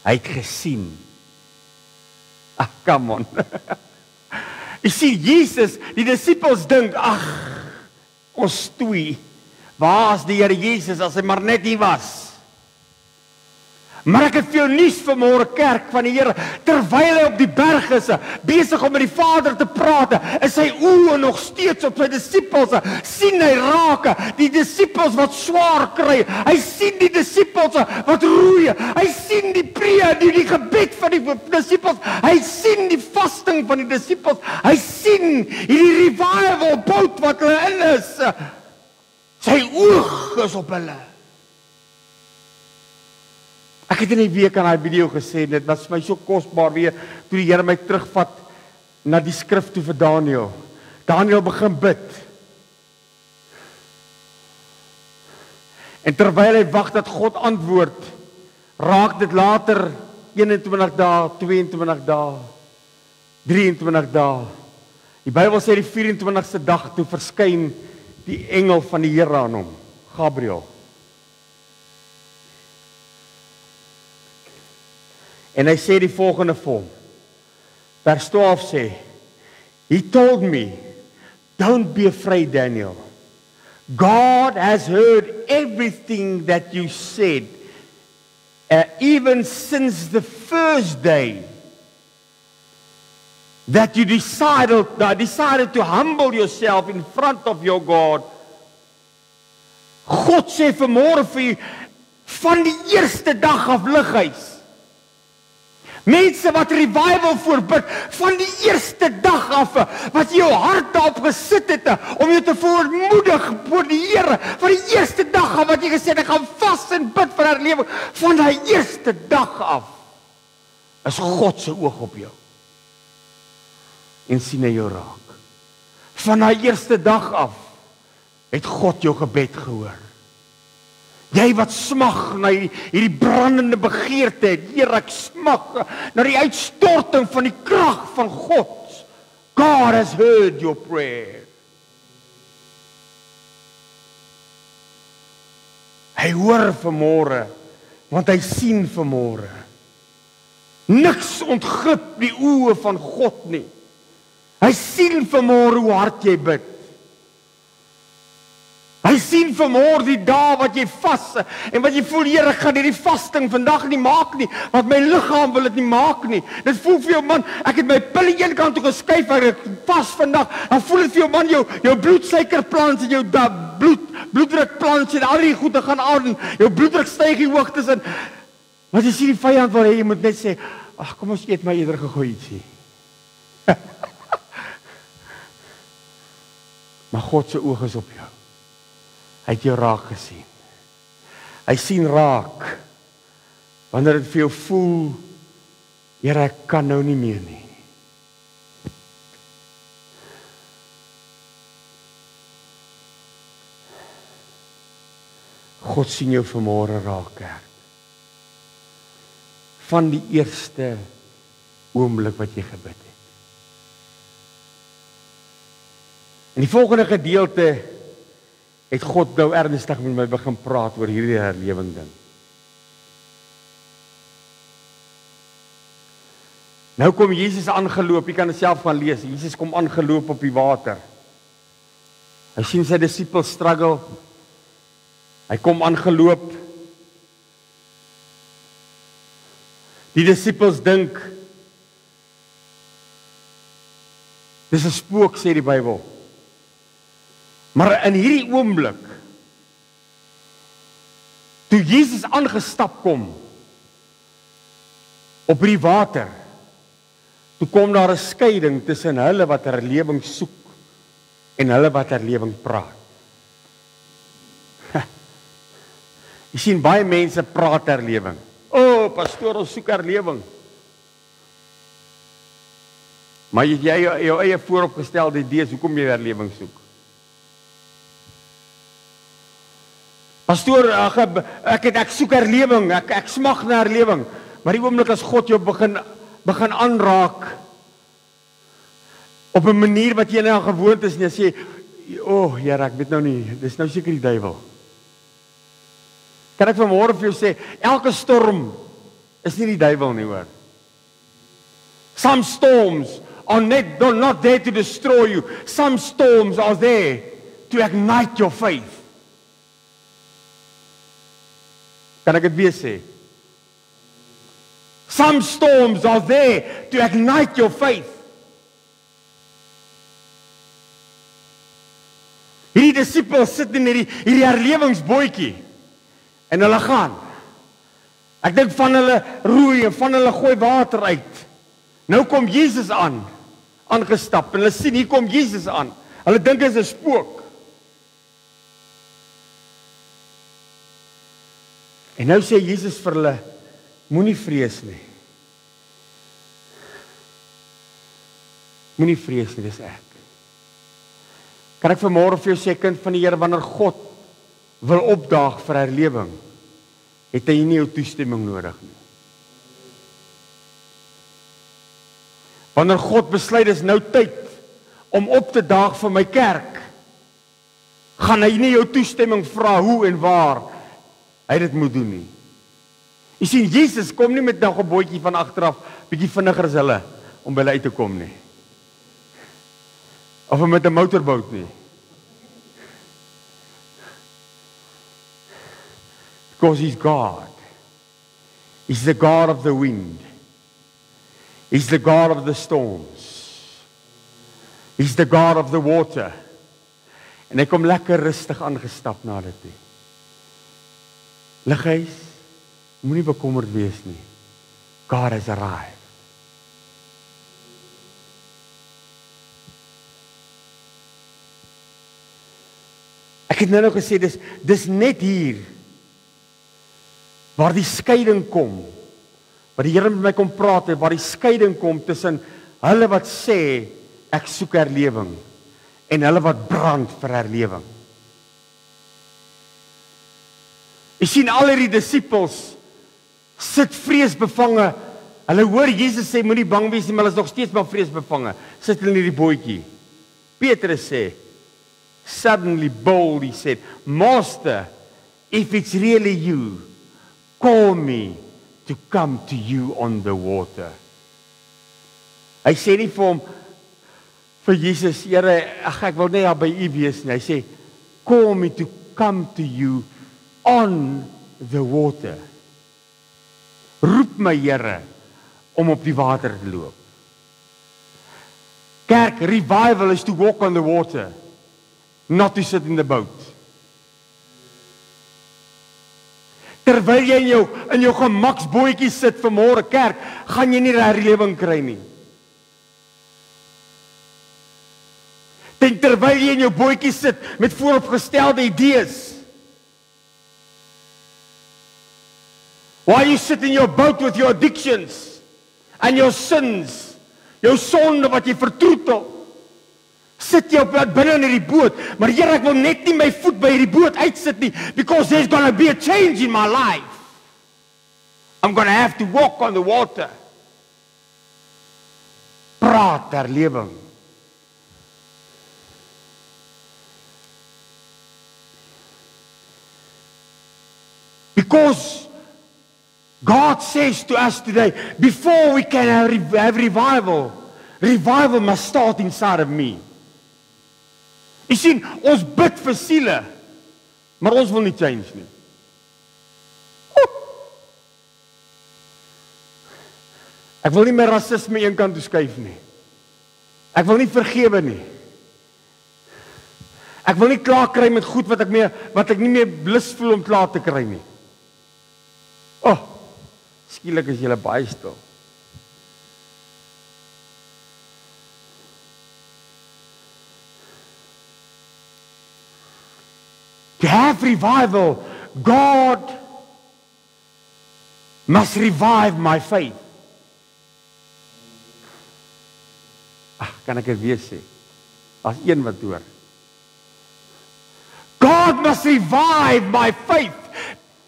Hy het gesien. Come on. Jy sien, Jesus, die disciples dink, ons stoei. Waar is die Here Jesus as hy maar net hier was? Maar ek het vir jou nuus vanmôre, kerk van die Here, terwyl hy op die berg is, besig om met die Vader te praat, is sy oë nog steeds op sy disippels, sien hy raak, die disippels wat swaar kry, hy sien die disippels wat roei, hy sien die die gebed van die disippels, hy sien die vasting van die disippels, hy sien hierdie revival boot wat hulle in is, sy oog is op hulle. Ek het in die week aan die video gesê, dit was vir my so kosbaar weer, toe die Here my terugvat na die skrif toe vir Daniel. Daniel begin bid. En terwyl hy wag dat God antwoord, raak dit later 21 dae, 22 dae, 23 dae. Die Bybel sê die 24ste dag toe verskyn die engel van die Here aan hom, Gabriel. En hy sê die volgende vir hom. Vers 12 sê, He told me, don't be afraid, Daniel. God has heard everything that you said, even since the first day that you decided to humble yourself in front of your God. God sê vanmôre vir u, van die eerste dag af lighuis. Mense wat revival voorbid, van die eerste dag af, wat jou hart daarop gesit het, om jou te verootmoedig voor die Here, van die eerste dag af, wat jy gesê het, ek gaan vas en bid vir herlewing, van die eerste dag af, is God se oog op jou, en sien hy jou raak. Van die eerste dag af, het God jou gebed gehoor. Jy wat smag na hierdie brandende begeerte het, Here, ek smag na die uitstorting van die krag van God. God has heard your prayer. Hy hoor vanmôre, want hy sien vanmôre. Niks ontglip die oë van God nie. Hy sien vanmôre hoe hard jy bid. Hy sien vanmôre die dae wat jy vas, en wat jy voel, Here, ek gaan hierdie vasting vandag nie maak nie, want my liggaam wil dit nie maak nie. Dit voel vir jou, man, ek het my pille een kant toe geskuif, ek vas vandag, dan voel dit vir jou, man, jou bloedsuikerplans en jou bloeddrukplans en al die goede gaan aan, jou bloeddruk styg die hoogtes in. Want jy sien die vyand wil hê, jy moet net sê, ag, kom ons eet my eerder gegooi ietsie. Maar God se oog is op jou. Hy het jou raak gesien. Hy sien raak, wanneer dit vir jou voel, Here, ek kan nou nie meer nie. God sien jou vanmôre raak, kerk. Van die eerste oomblik wat jy gebid het. In die volgende gedeelte het God nou ernstig met my begin praat oor hierdie herlewing ding. Nou kom Jesus aangeloop, jy kan dit self gaan lees. Jesus kom aangeloop op die water. Hy sien sy disippels struggle. Hy kom aangeloop. Die disippels dink, dis 'n spook, sê die Bybel. Maar in hierdie oomblik, toe Jesus aangestap kom, op die water, toe kom daar 'n skeiding tussen hulle wat herlewing soek, en hulle wat herlewing praat. Jy sien, baie mense praat herlewing. O, pastoor, ons soek herlewing. Maar jy jou eie vooropgestelde idees, hoekom jy herlewing soek? Pastoor, ek soek herlewing, ek smag na herlewing, maar die oomblik as God jou begin aanraak, op 'n manier wat jy nie aan gewoond is nie, sê, o, Here, ek weet nou nie, dis nou seker die duiwel. Kan ek vanmôre vir jou sê, elke storm is nie die duiwel nie, hoor. Some storms are not there to destroy you. Some storms are there to ignite your faith. Kan ek dit weer sê? Some storms are there to ignite your faith. Hierdie disippels sit in hierdie herlewingsbootjie en hulle gaan. Ek dink van hulle roei en van hulle gooi water uit. Nou kom Jesus aangestap en hulle sien hier kom Jesus aan. Hulle dink dit is 'n spook. En nou sê Jesus vir hulle, moenie vrees nie. Moenie vrees nie, dis ek. Kan ek vanmôre vir jou sê, kind van die Here, wanneer God wil opdaag vir herlewing, het hy nie jou toestemming nodig nie. Wanneer God besluit is nou tyd om op te daag vir my kerk, gaan hy nie jou toestemming vra hoe en waar hy dit moet doen nie. Jy sien, Jesus kom nie met nog 'n bootjie van agteraf, bietjie vinniger as hulle, om by hulle uit te kom nie. Of met 'n motorboot nie. Because he's God. He's the God of the wind. He's the God of the storms. He's the God of the water. En hy kom lekker rustig aangestap na dit toe. Lighuis, moenie bekommerd wees nie. God has arrived. Ek het nou gesê, dis net hier waar die skeiding kom, waar die Here met my kom praat, waar die skeiding kom tussen hulle wat sê, ek soek herlewing, en hulle wat brand vir herlewing. Jy sien al hierdie disippels sit vreesbevange. Hulle hoor Jesus sê moenie bang wees nie, maar hulle is nog steeds maar vreesbevange. Sit hulle in hierdie bootjie. Petrus sê, suddenly bold, he said, Master, if it's really you, call me to come to you on the water. Hy sê nie vir Jesus, Here, ek wil net by u wees nie. Hy sê, call me to come to you on the water. Roep my, Here, om op die water te loop. Kerk, revival is to walk on the water, not to sit in the boat. Terwyl jy in jou gemaksbootjie sit vanmôre, kerk, gaan jy nie herlewing kry nie. Terwyl jy in jou bootjie sit met vooropgestelde idees. While you sit in your boat with your addictions and your sins, jou sonde wat jy vertroetel, sit jy op binne in hierdie boot, maar Here, ek wil net nie my voet by hierdie boot uitsit nie, because there's going to be a change in my life. I'm going to have to walk on the water. Praat herlewing. Because God says to us today, before we can have revival, revival must start inside of me. Jy sien, ons bid vir siele, maar ons wil nie change nie. Ek wil nie meer rasisme een kant toe skuif nie. Ek wil nie vergewe nie. Ek wil nie klaar kry met goed wat ek nie meer lus voel om klaar te kry nie. Skielik is julle baie stil. To have revival, God must revive my faith. Kan ek dit weer sê? As een wat hoor. God must revive my faith.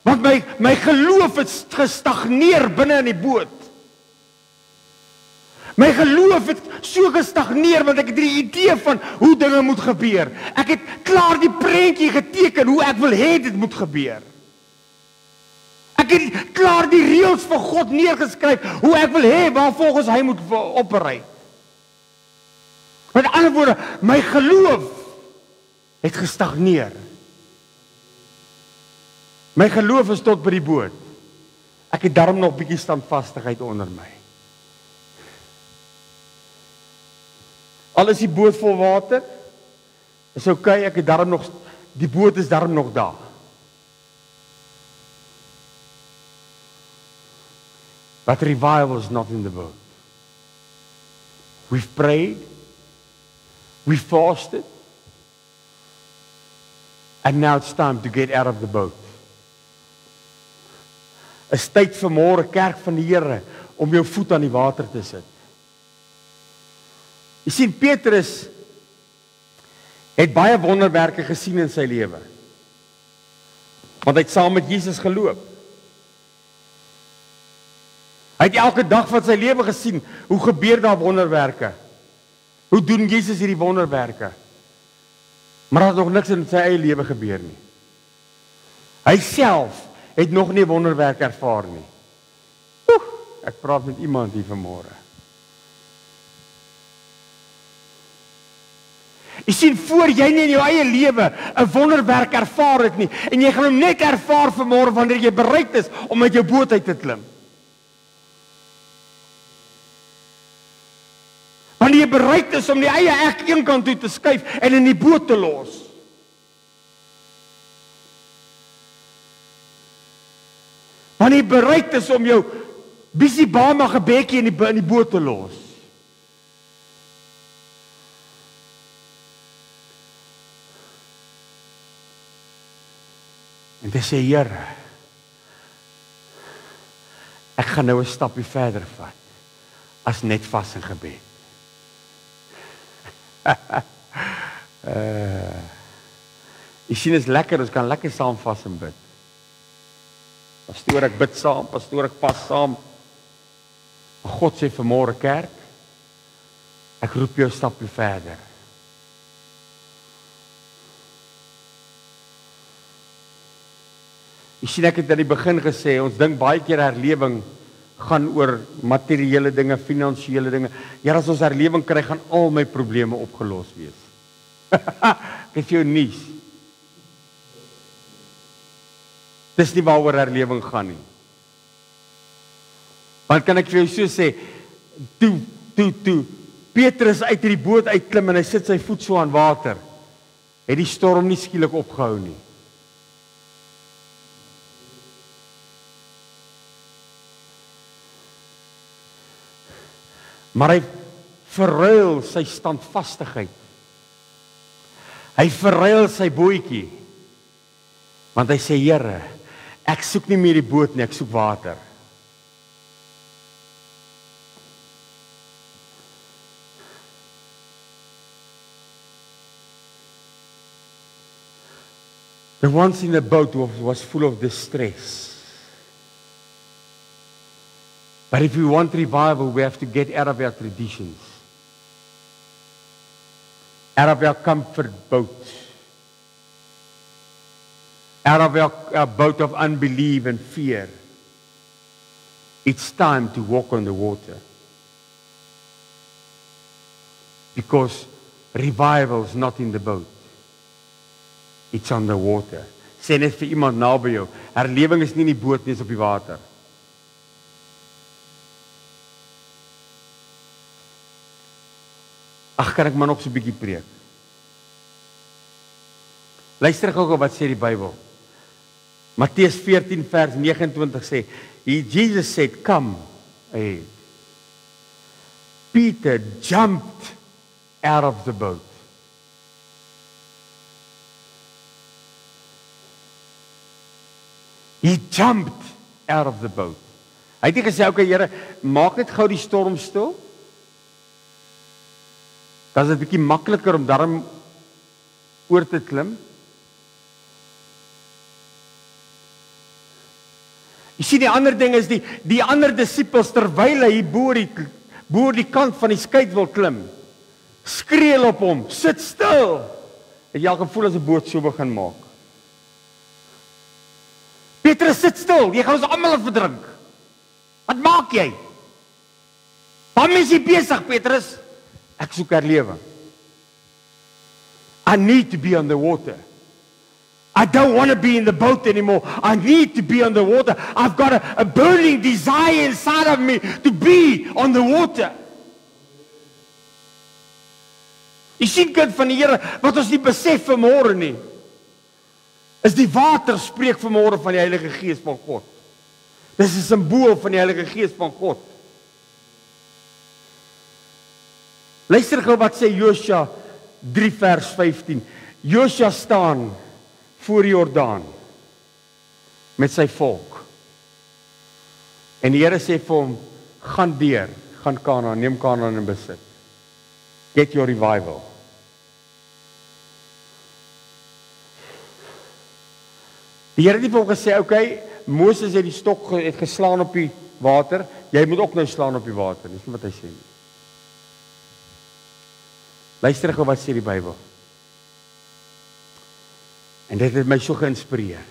Want my geloof het gestagneer binne in die boot. My geloof het so gestagneer, want ek het die idee van hoe dinge moet gebeur. Ek het klaar die prentjie geteken, hoe ek wil hê dit moet gebeur. Ek het klaar die reëls van God neergeskryf, hoe ek wil hê, waarvolgens hy moet operei. Met ander woorde, my geloof het gestagneer. My geloof is tot by die boot. Ek het daarom nog 'n bietjie standvastigheid onder my. Al is die boot vol water, is okay, ek het daarom nog, die boot is daarom nog daar. But revival is not in the boat. We've prayed, we fasted, and now it's time to get out of the boat. Is tyd vir môre, kerk van die Here, om jou voet aan die water te sit. Jy sien, Petrus het baie wonderwerke gesien in sy lewe. Want hy het saam met Jesus geloop. Hy het elke dag van sy lewe gesien, hoe gebeur daar wonderwerke? Hoe doen Jesus hierdie wonderwerke? Maar daar het nog niks in sy eie lewe gebeur nie. Hy self het nog nie wonderwerk ervaar nie. Ek praat met iemand hier vanmôre. Jy sien, voor jy nie in jou eie lewe 'n wonderwerk ervaar het nie, en jy gaan hom net ervaar vanmôre wanneer jy bereid is om met jou boot uit te klim. Wanneer jy bereid is om die eie ek een kant toe te skuif en in die boot te los. Wanneer jy bereid is om jou bisibama gebekkie in die boot te los. En te sê, Here, ek gaan nou 'n stapie verder vat, as net vas in gebed. Jy sien, is lekker, ons kan lekker saam vas en bid. Pastoor, ek bid saam, pastoor, ek pas saam. Maar God sê vanmôre, kerk, ek roep jou 'n stapie verder. Jy sien, ek het aan die begin gesê, ons dink baie keer herlewing gaan oor materiële dinge, finansiële dinge. Ja, as ons herlewing kry, gaan al my probleme opgelos wees. Ek het vir jou nuus. Dis nie waaroor herlewing gaan nie. Want kan ek vir jou so sê, toe Petrus uit die boot uitklim en hy sit sy voet so aan water, het die storm nie skielik opgehou nie. Maar hy verruil sy standvastigheid. Hy verruil sy bootjie. Want hy sê, Here, ek soek nie meer die boot nie, ek soek water. The ones in the boat was full of distress. But if we want revival, we have to get out of our traditions, out of our comfort boat, out of our boat of unbelief and fear. It's time to walk on the water. Because revival is not in the boat. It's on the water. Sê net vir iemand naby jou, herlewing is nie in die boot nie, is op die water. Ag, kan ek maar nog so 'n bietjie preek. Luister gou wat sê die Bybel. Matteus 14 vers 29 sê, Jesus said, come ahead. Peter jumped out of the boat. He jumped out of the boat. Hy het nie gesê, okay, Here, maak net gou die storm stil. Dan is dit 'n bietjie makliker om daarom oor te klim. Jy sien, die ander ding is die ander disippels, terwyl hy boor die kant van die skei wil klim, skree hulle op hom, sit stil. Het jy al gevoel as 'n boot so begin maak? Petrus, sit stil, jy gaan ons almal verdrink. Wat maak jy? Waarom is jy besig, Petrus? Ek soek herlewing. I need to be on the water. I don't want to be in the boat anymore. I need to be on the water. I've got a burning desire inside of me to be on the water. Jy sien kind van die Here, wat ons nie besef vanmôre nie, is die water spreek vanmôre van die Heilige Gees van God. Dis 'n simbool van die Heilige Gees van God. Luister gou wat sê Josua 3 vers 15. Josua staan voor die Jordaan met sy volk. En die Here sê vir hom, gaan deur, gaan Kanaan, neem Kanaan in besit. Get your revival. Die Here het nie vir hom gesê, okay, Moses het die stok het geslaan op die water, jy moet ook nou slaan op die water. Dis nie wat hy sê nie. Luister gou wat sê die Bybel. En dit het my so geïnspireer.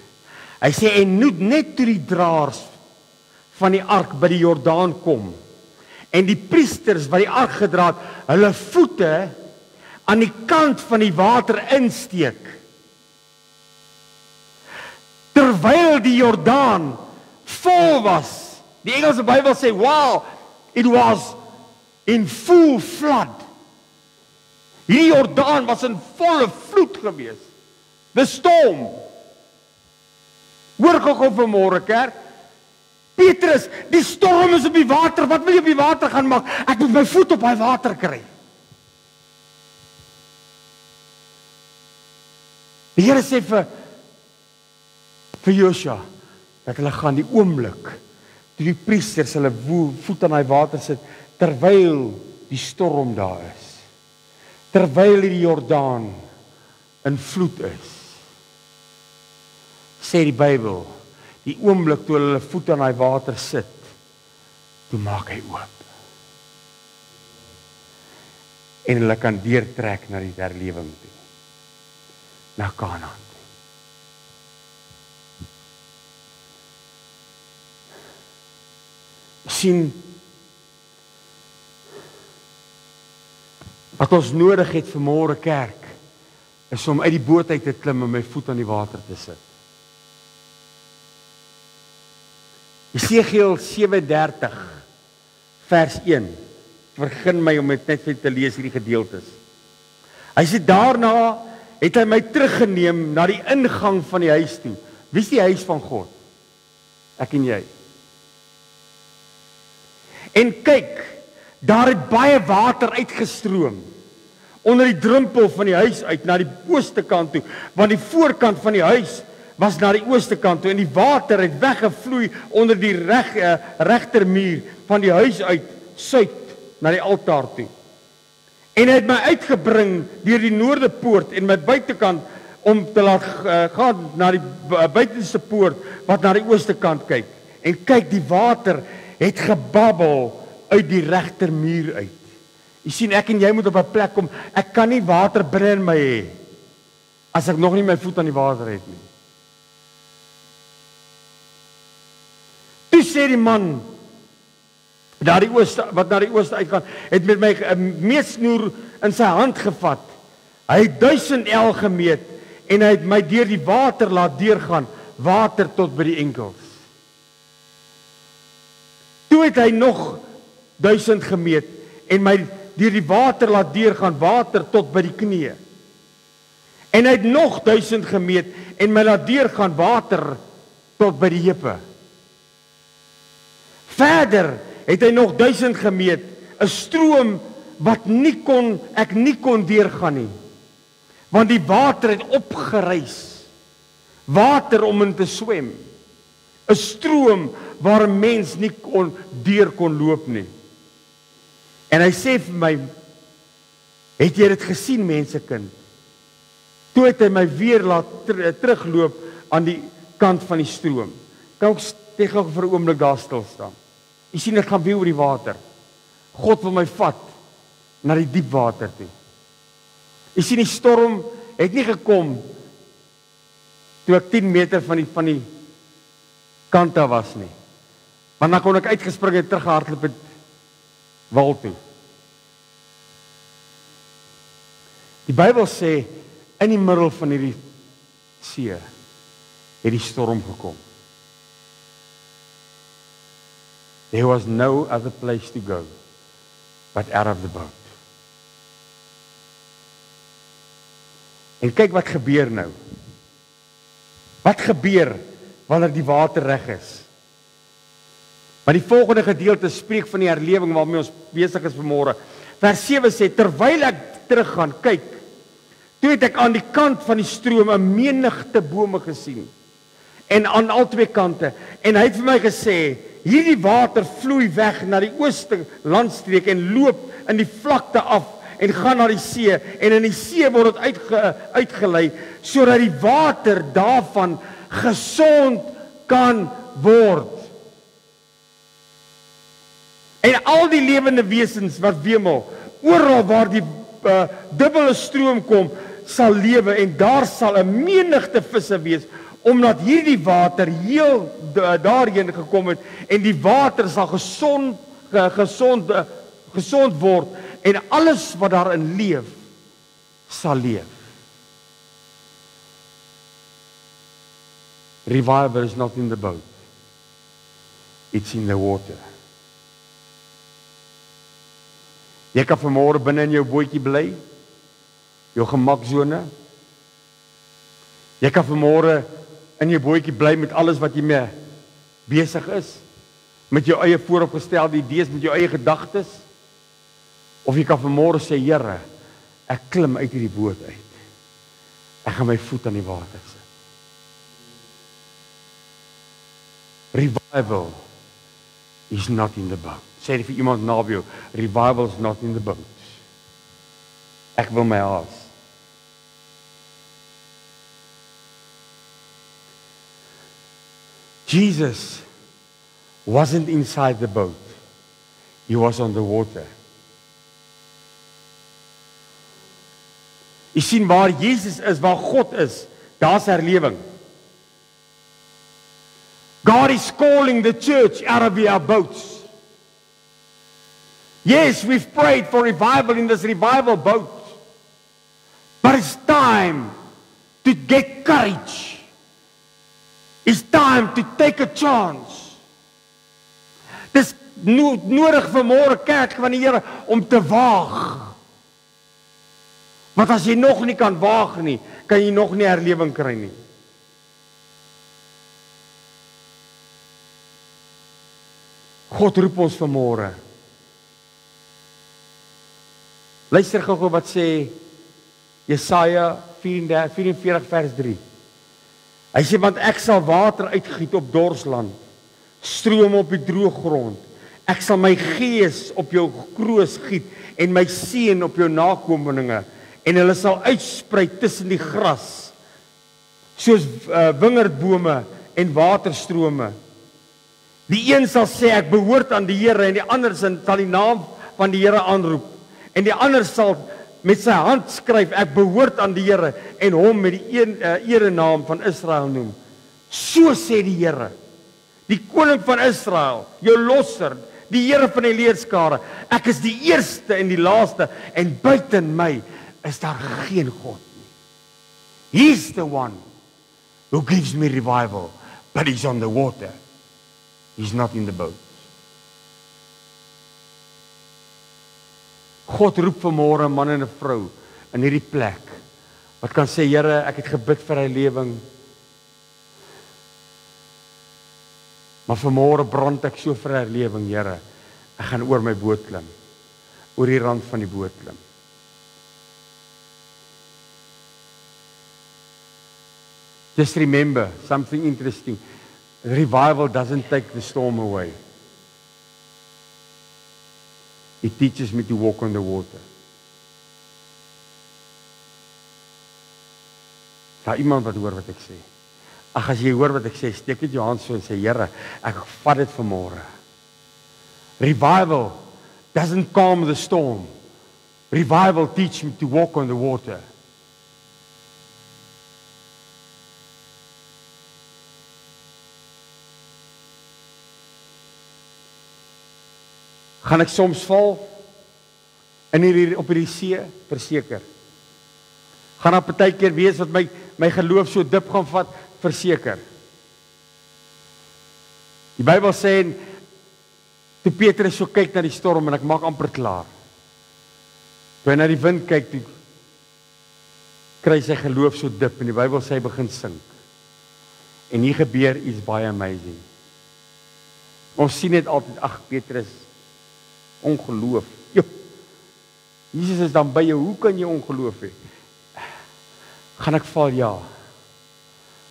Hy sê, en net toe die draers van die ark by die Jordaan kom, en die priesters wat die ark gedra het, hulle voete aan die kant van die water insteek, terwyl die Jordaan vol was. Die Engelse Bybel sê, wow, it was in full flood. Hierdie Jordaan was in volle vloed gewees. The storm. Hoor gou vanmôre kerk. Petrus, die storm is op die water. Wat wil jy op die water gaan maak? Ek moet my voet op daai water kry. Die Here sê vir Josua dat hulle gaan die oomblik toe die priesters hulle voet aan daai water sit terwyl die storm daar is. Terwyl die Jordaan in vloed is. Sê die Bybel, die oomblik toe hulle voet aan daai water sit, toe maak hy oop. En hulle kan deurtrek na die herlewing toe. Na Kanaan. Sien, wat ons nodig het vir môre kerk, is om uit die boot uit te klim en my voet aan die water te sit. Jesegiel 37 vers 1. Begin my om dit net vir te lees hierdie gedeeltes. Hy sê daarna het hy my teruggeneem na die ingang van die huis toe. Wie is die huis van God? Ek en jy. En kyk, daar het baie water uitgestroom onder die drempel van die huis uit na die ooste kant toe, want die voorkant van die huis was na die ooste kant toe en die water het weggevloei onder die regtermuur van die huis uit suid na die altaar toe. En hy het my uitgebring deur die noordepoort en my buitekant om te laat gaan na die buitenste poort wat na die ooste kant kyk. En kyk, die water het gebabbel uit die regtermuur uit. Jy sien, ek en jy moet op 'n plek kom. Ek kan nie water binne in my hê as ek nog nie my voet aan die water het nie. Toe sê die man wat na die ooste uitgaan, het met my 'n meetsnoer in sy hand gevat. Hy het 1000 el gemeet en hy het my deur die water laat deurgaan, water tot by die enkels. Toe het hy nog 1000 gemeet en my deur die water laat deurgaan, water tot by die knieë. En hy het nog 1000 gemeet en my laat deurgaan, water tot by die heupe. Verder het hy nog 1000 gemeet, 'n stroom wat ek nie kon deurgaan nie. Want die water het opgereis. Water om in te swem. 'n Stroom waar 'n mens nie deur kon loop nie. En hy sê vir my, het jy dit gesien, mensekind? Toe het hy my weer laat terugloop aan die kant van die stroom. Kan ek net gou vir 'n oomblik daar stil staan? Jy sien, ek gaan weer oor die water. God wil my vat na die diep water toe. Jy sien, die storm het nie gekom toe ek 10 meter van die kant af was nie. Want dan kon ek uitgespring en teruggehardloop het wal toe. Die Bybel sê, in die middel van hierdie see het die storm gekom. There was no other place to go but out of the boat. En kyk wat gebeur nou. Wat gebeur wanneer die water reg is? Maar die volgende gedeelte spreek van die herlewing waarmee ons besig is vanmôre. Vers 7 sê, terwyl ek teruggaan, kyk, toe het ek aan die kant van die stroom 'n menigte bome gesien. En aan al twee kante. En hy het vir my gesê, hierdie water vloei weg na die ooste landstreek en loop in die vlakte af en gaan na die see. En in die see word dit uitgelei, sodat die water daarvan gesond kan word. En al die lewende wesens wat wemel, oral waar die dubbele stroom kom, sal lewe en daar sal 'n menigte visse wees, omdat hierdie water heel daarheen gekom het en die water sal gesond word en alles wat daarin leef, sal leef. Revival is not in the boat. It's in the water. Jy kan vanmôre binne in jou bootjie bly, jou gemaksone. Jy kan vanmôre in jou bootjie bly met alles wat jy mee besig is, met jou eie vooropgestelde idees, met jou eie gedagtes. Of jy kan vanmôre sê, Here, ek klim uit hierdie boot uit. Ek gaan my voet aan die water sit. Revival is not in the boat. Sê dit vir iemand naby jou, revival is not in the boat. Ek wil my haas. Jesus wasn't inside the boat. He was on the water. Jy sien waar Jesus is, waar God is, daar's herlewing. God is calling the church out of our boats. Yes, we've prayed for revival in this revival boat. But it's time to get courage. It's time to take a chance. Dis nodig vanmôre kerk van die Here om te waag. Want as jy nog nie kan waag nie, kan jy nog nie herlewing kry nie. God roep ons vanmôre. Luister gou wat sê Jesaja 44 vers 3. Hy sê, want ek sal water uitgiet op dorsland, stroom op die droë grond. Ek sal my gees op jou kroos giet en my seën op jou nakomelinge, en hulle sal uitsprei tussen die gras, soos wingerdbome en waterstrome. Die een sal sê, ek behoort aan die Here, en die ander sal die naam van die Here aanroep. En die ander sal met sy hand skryf, ek behoort aan die Here, en hom met die erenaam van Israel noem. So sê die Here, die koning van Israel, jou losser, die Here van die leerskare, ek is die eerste en die laaste, en buiten my is daar geen God nie. He's the one who gives me revival, but he's on the water. He's not in the boat. God roep vanmôre 'n man en 'n vrou in hierdie plek wat kan sê, Here, ek het gebid vir herlewing, maar vanmôre brand ek so vir herlewing, Here. Ek gaan oor my boot klim, oor die rand van die boot klim. Just remember something interesting. Revival doesn't take the storm away. It teaches me to walk on the water. Daar iemand wat hoor wat ek sê. Ag, as jy hoor wat ek sê, steek net jou hand so en sê, Here, ek vat dit vanmôre. Revival doesn't calm the storm. Revival teaches me to walk on the water. Gaan ek soms val in hierdie op hierdie see? Verseker. Gaan daar partykeer wees wat my geloof so dip gaan vat? Verseker. Die Bybel sê, toe Petrus so kyk na die storm, en ek maak amper klaar. Toe hy na die wind kyk, toe kry sy geloof so dip, en die Bybel sê hy begin sink. En hier gebeur iets baie amazing. Ons sien net altyd, ag Petrus, ongeloof. Joep, Jesus is dan by jou, hoe kan jy ongeloof hê? Gaan ek val? Ja.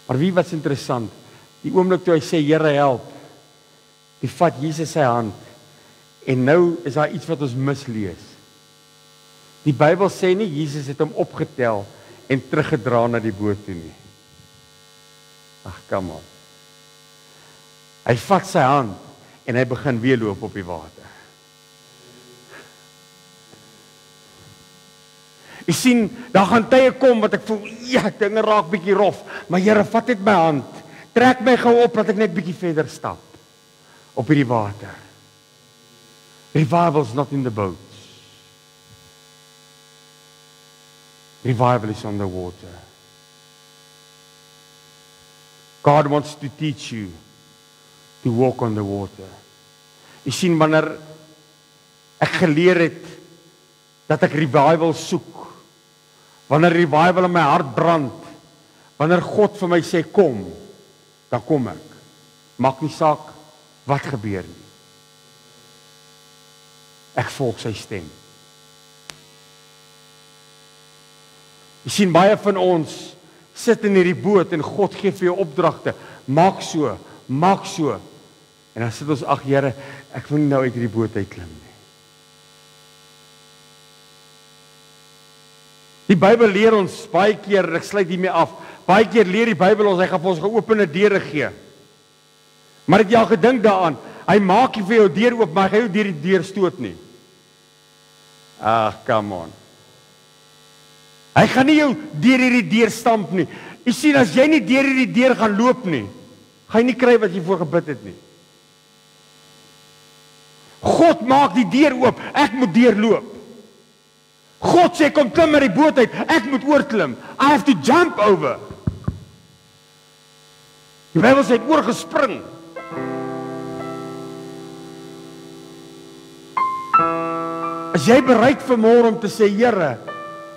Maar wie wat's interessant, die oomblik toe hy sê, Here help, die vat Jesus sy hand, en nou is daar iets wat ons mislees. Die Bybel sê nie, Jesus het hom opgetel, en teruggedra na die boot toe nie. Ag, come on. Hy vat sy hand, en hy begin weer loop op die water. Jy sien, daar gaan tye kom wat ek voel, ja, dinge raak bietjie rof, maar Here, vat net my hand, trek my gou op, dat ek net bietjie verder stap, op hierdie water. Revival's not in the boats. Revival is on the water. God wants to teach you to walk on the water. Jy sien, wanneer ek geleer het, dat ek revival soek, wanneer revival in my hart brand, wanneer God vir my sê, kom, dan kom ek. Maak nie saak wat gebeur nie. Ek volg sy stem. Jy sien, baie van ons sit in hierdie boot en God gee vir jou opdragte. Maak so, En dan sit ons, ag Here, ek wil nie nou uit hierdie boot uitklim nie. Die Bybel leer ons baie keer, ek sluit hiermee af, baie keer leer die Bybel ons, hy gaan vir ons geopende deure gee. Maar het jy al gedink daaraan, hy maak nie vir jou deur oop, maar hy gaan jou deur die deur stoot nie. Ag, come on. Hy gaan nie jou deur hierdie deur stamp nie. Jy sien, as jy nie deur hierdie deur gaan loop nie, gaan jy nie kry wat jy voor gebid het nie. God maak die deur oop, ek moet deurloop. God sê, kom klim met die boot uit, ek moet oorklim. I have to jump over. Die Bybel sê, ek oorgespring. As jy bereid vanmôre om te sê, Here,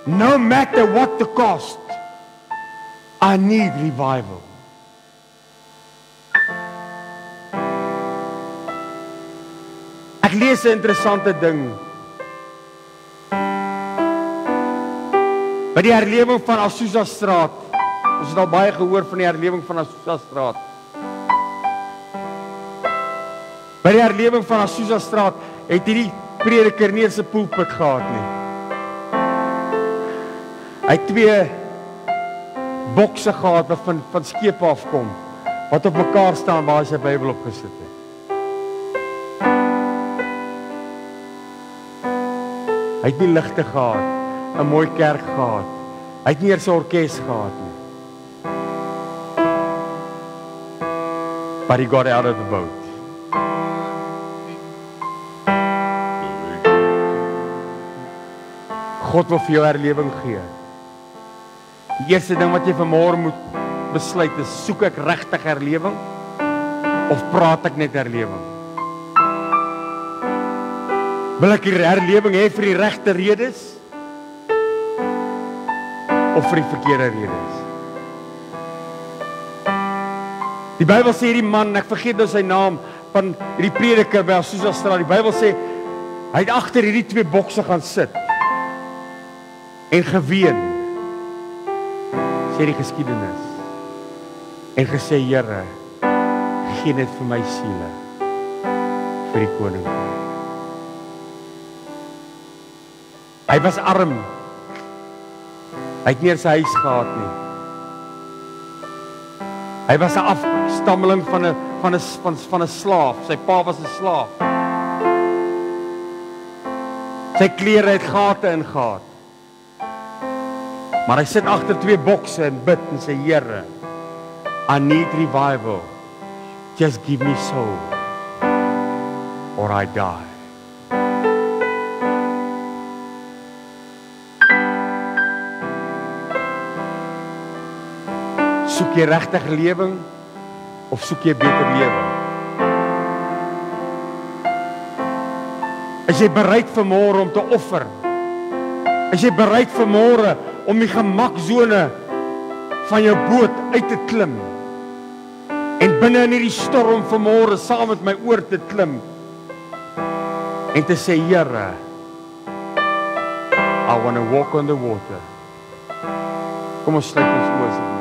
no matter what the cost, I need revival. Ek lees 'n interessante ding. By die herlewing van Azusa Straat. Ons het al baie gehoor van die herlewing van Azusa Straat. By die herlewing van Azusa Straat het hierdie prediker nie eens 'n pulpit gehad nie. Hy het 2 bokse gehad wat van skepe afkom, wat op mekaar staan waar hy sy Bybel opgesit het. Hy het nie ligte gehad, 'n mooi kerk gehad. Hy het nie eers 'n orkes gehad nie. But he got out of the boat. God wil vir jou herlewing gee. Die eerste ding wat jy vanmôre moet besluit is, soek ek regtig herlewing of praat ek net herlewing? Wil ek die herlewing hê vir die regte redes of vir die verkeerde redes? Die Bybel sê hierdie man, ek vergeet nou sy naam, van hierdie prediker by Azusa Straat, die Bybel sê, hy het agter hierdie 2 bokse gaan sit en geween, sê die geskiedenis, en gesê, Here, gee net vir my siele, vir die koninkryk. Hy was arm, hy het nie eens 'n huis gehad nie. Hy was 'n afstammeling van 'n slaaf, sy pa was 'n slaaf. Sy klere het gate ingehaat. Maar hy sit agter 2 bokse en bid en sê, Here, I need revival. Just give me soul, or I die. Soek jy regtig lewing of soek jy beter lewe? Is jy bereid vanmôre om te offer? Is jy bereid vanmôre om die gemakzone van jou boot uit te klim? En binne in hierdie storm vanmôre saam met my oor te klim? En te sê, Here, I want to walk on the water. Kom ons sluit ons oë asseblief.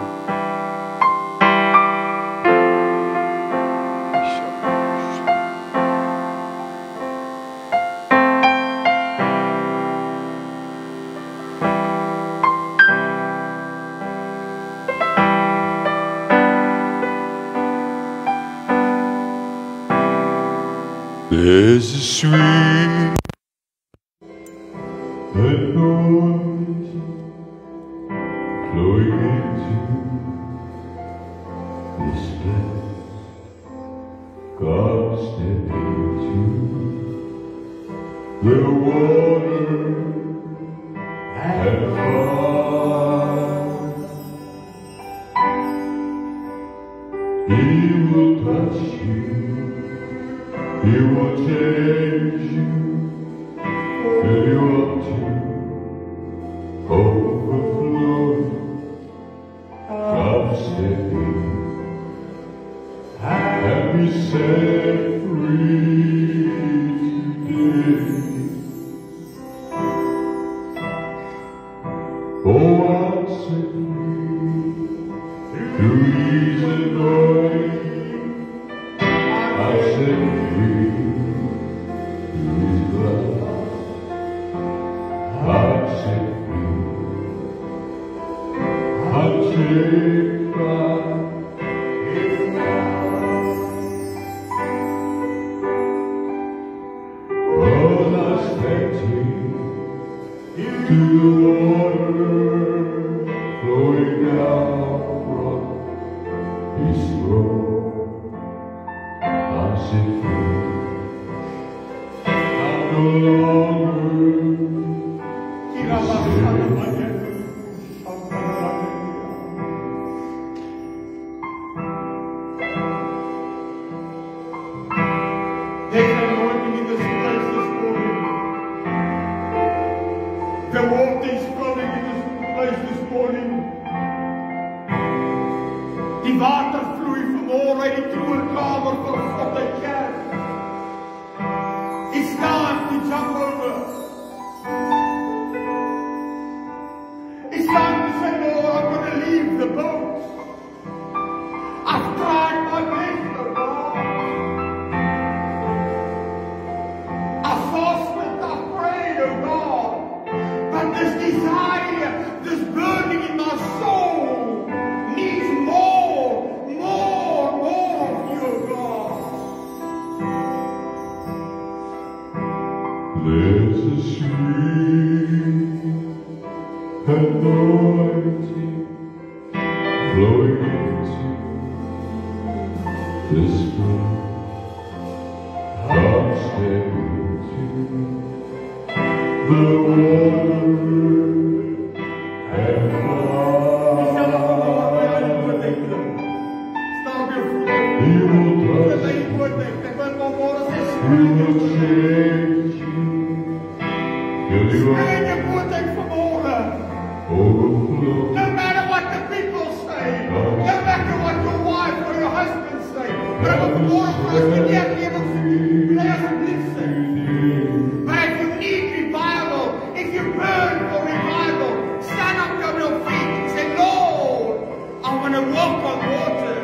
There's a sweet anointing flowing into this place. God step into the water and fire. He will touch you. He will change you, fill you up to overflow. God step in and be set free today. Oh, I'm set free through His anointing. I'm set free. There's a sweet anointing flowing into this place. Come step into the water and fire. He will touch you. He will change you. Overflow. No matter what the people say, no matter what your wife or your husband say, but if the water for us to get able to bless and listen. But if you need revival, if you burn for revival, stand up on your feet and say, Lord, I want to walk on water.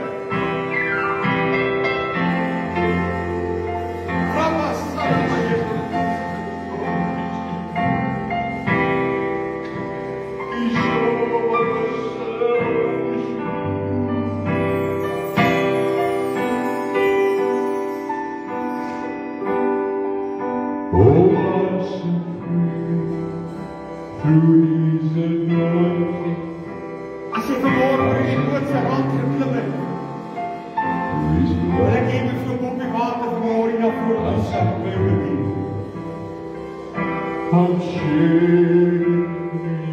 As jy vanmôre oor die boot se rand geklim het, wil ek jy met so 'n boppie water vanmôre hier na vore toe stap by jou bedien.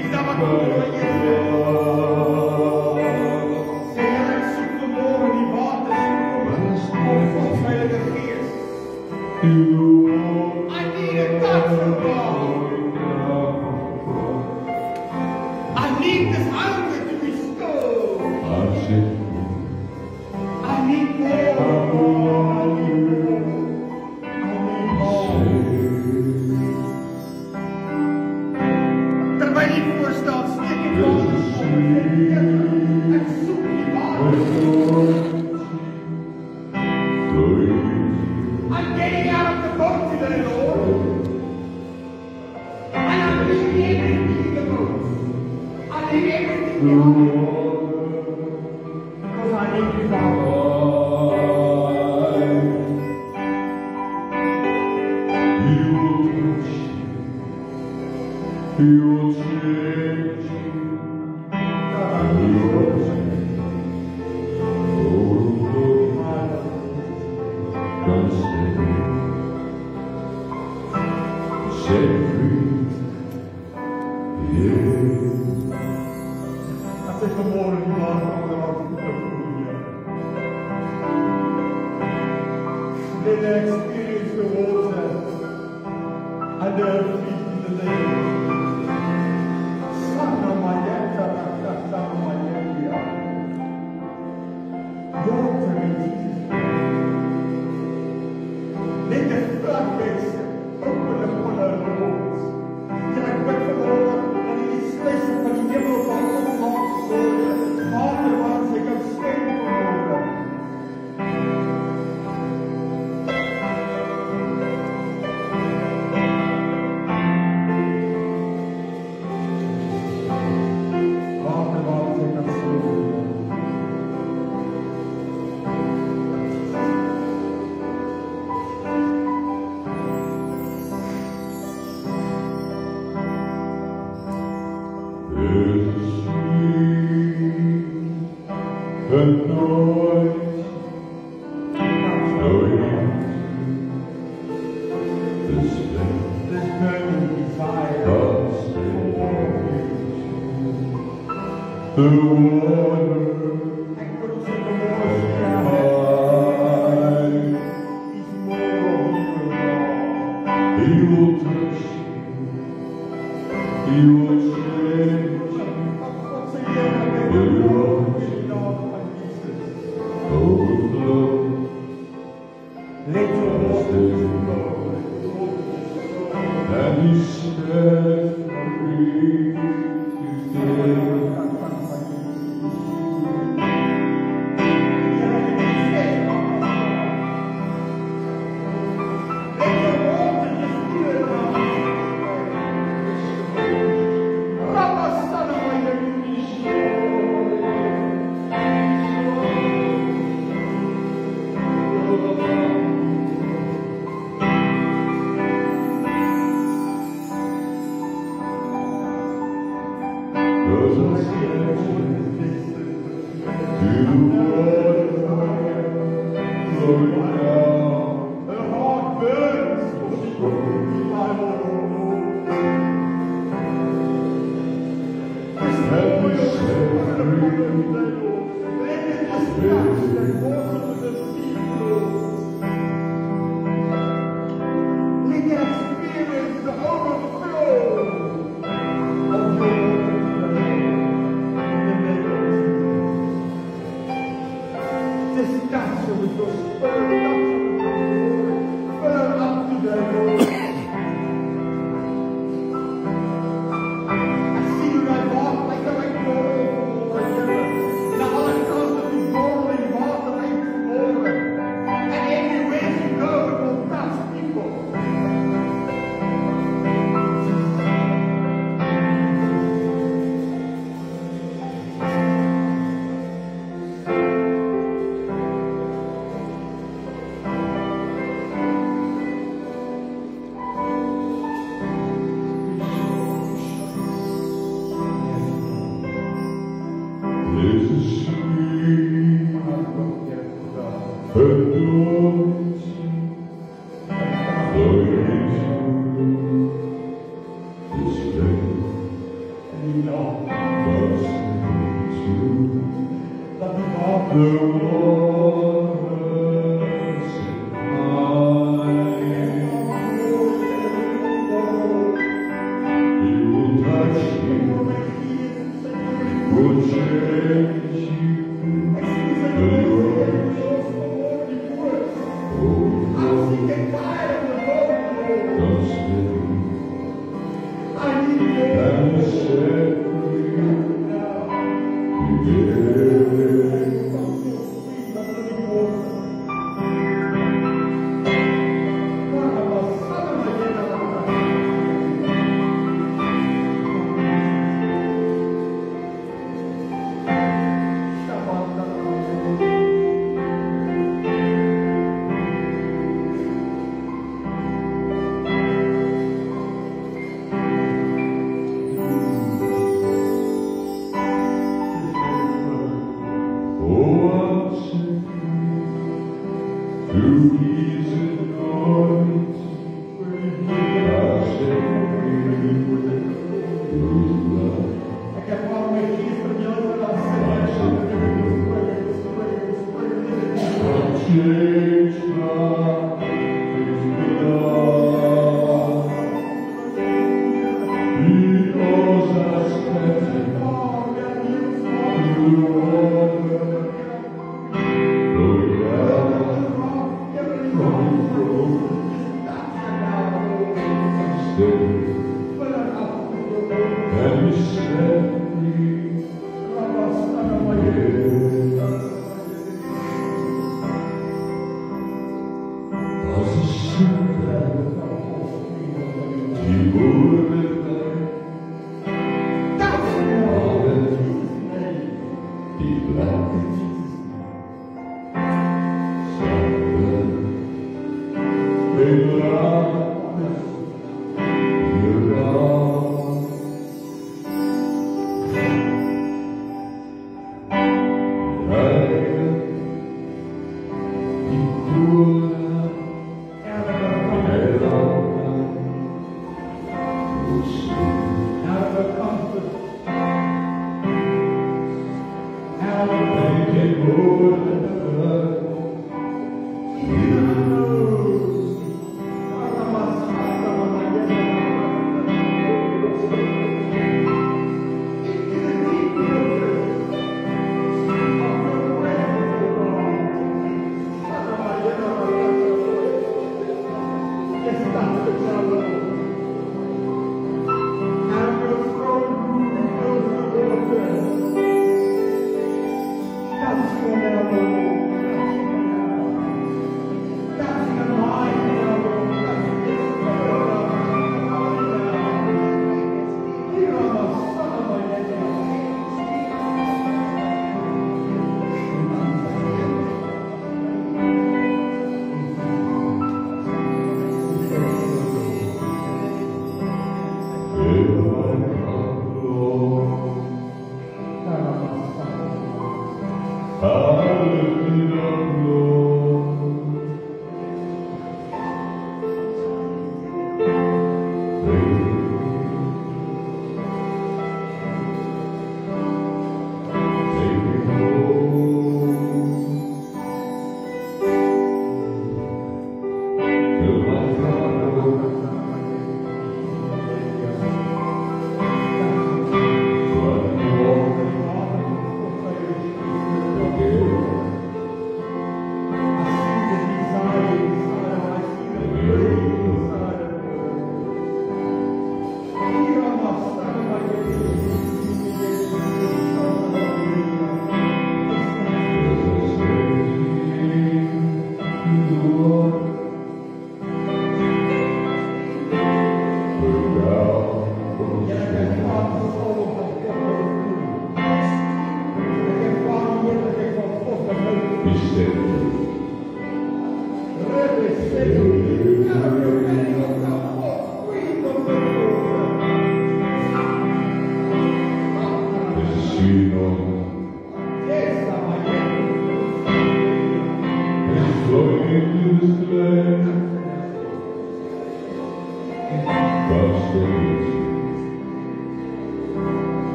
Is daar wat vanmôre jy sê? Sê Here, ek soek vanmôre die water om Gods Heilige Gees. I need it.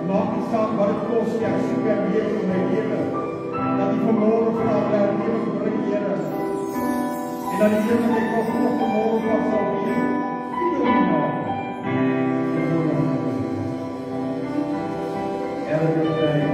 Maak nie saak wat dit kos, ek soek en weet vir my lewe. Dat U dat die Here net vanoggend wat sal wees. Elke day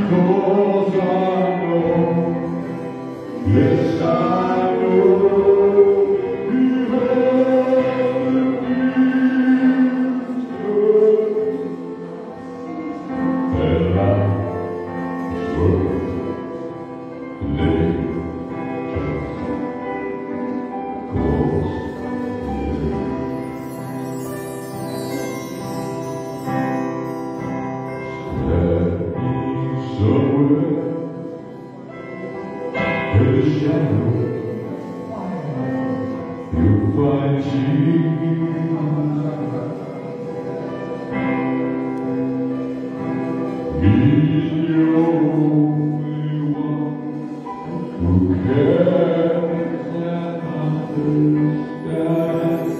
Because I know, yes I know, you have the wisdom, and life's worth living just close. Somewhere in the shadow, you'll find He's the only one who cares and understands.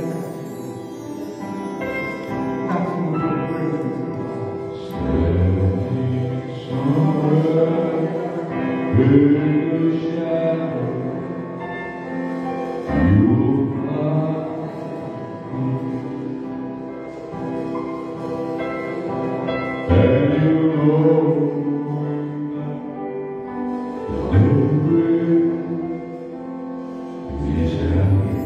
Standing somewhere in the shadow, you'll find and you'll know that everything is happy.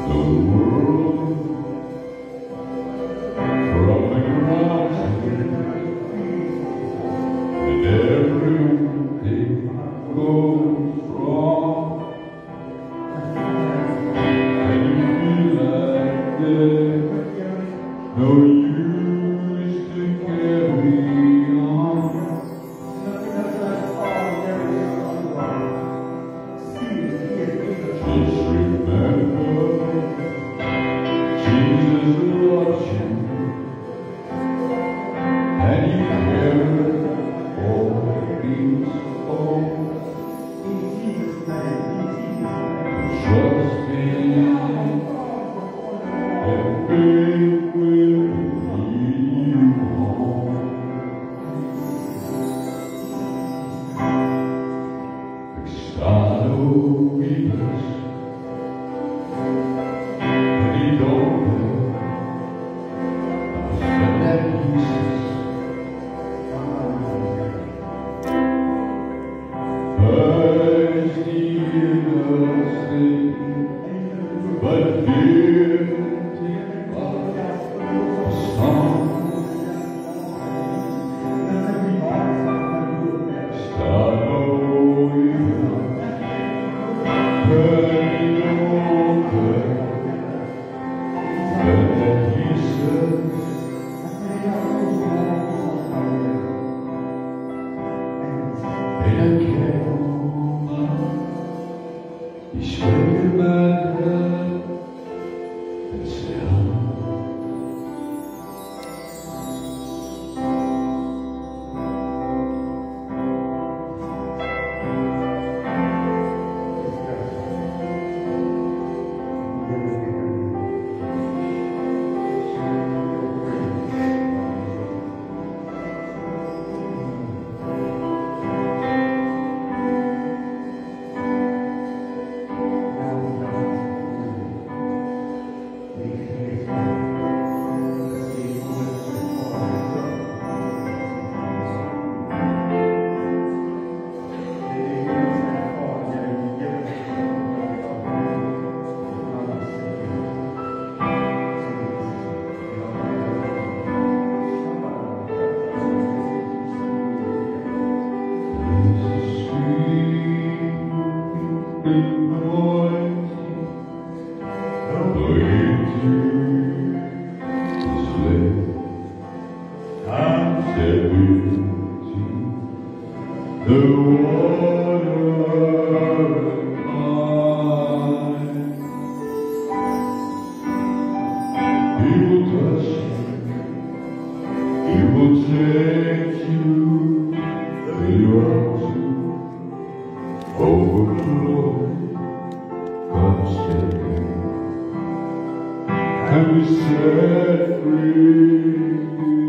The world crawling around and everything goes wrong, and you feel like there's no use to carry on. Just remember, Jesus loves you, and you carry all these hopes. Trust in Him, and faith will lead you home. Estado vivas, y donde las felices, but dear song, start over, The water mine, He will touch you, He will take you where you are to overflow. Come step in and be set free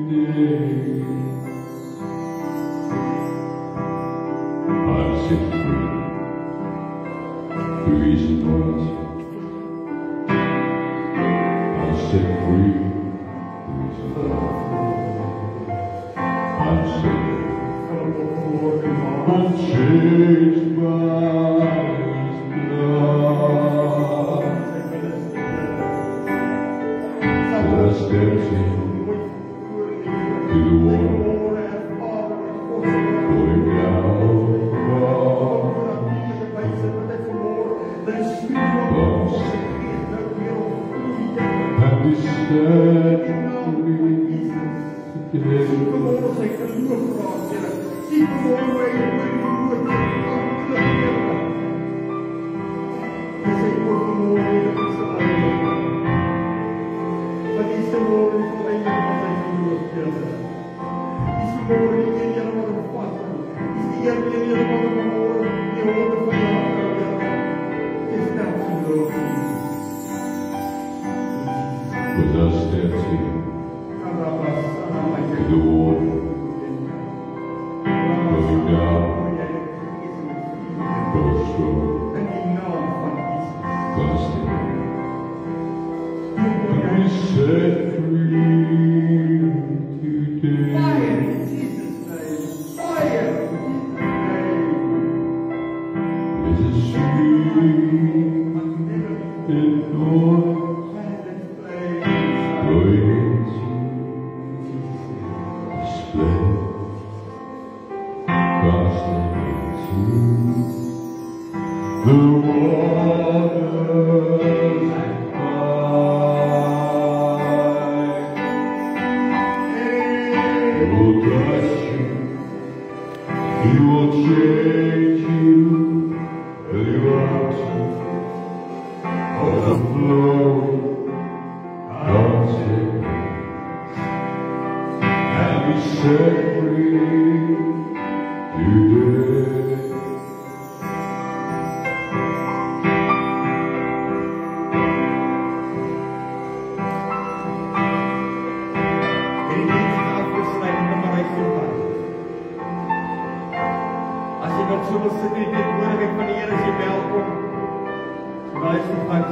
today. I'm set free through His anointing. I'm set free I stepped in to the water, going down and we stand Because I stepped in to the water, going down, going strong, fasting, and we set free today. With a stream that north, going into display, casting into the waters high. He will touch you, He will change you, and you out of the flow. And be set free today. As jy nog so wil sit en dit hoor ek van die Here is jy welkom. Luister van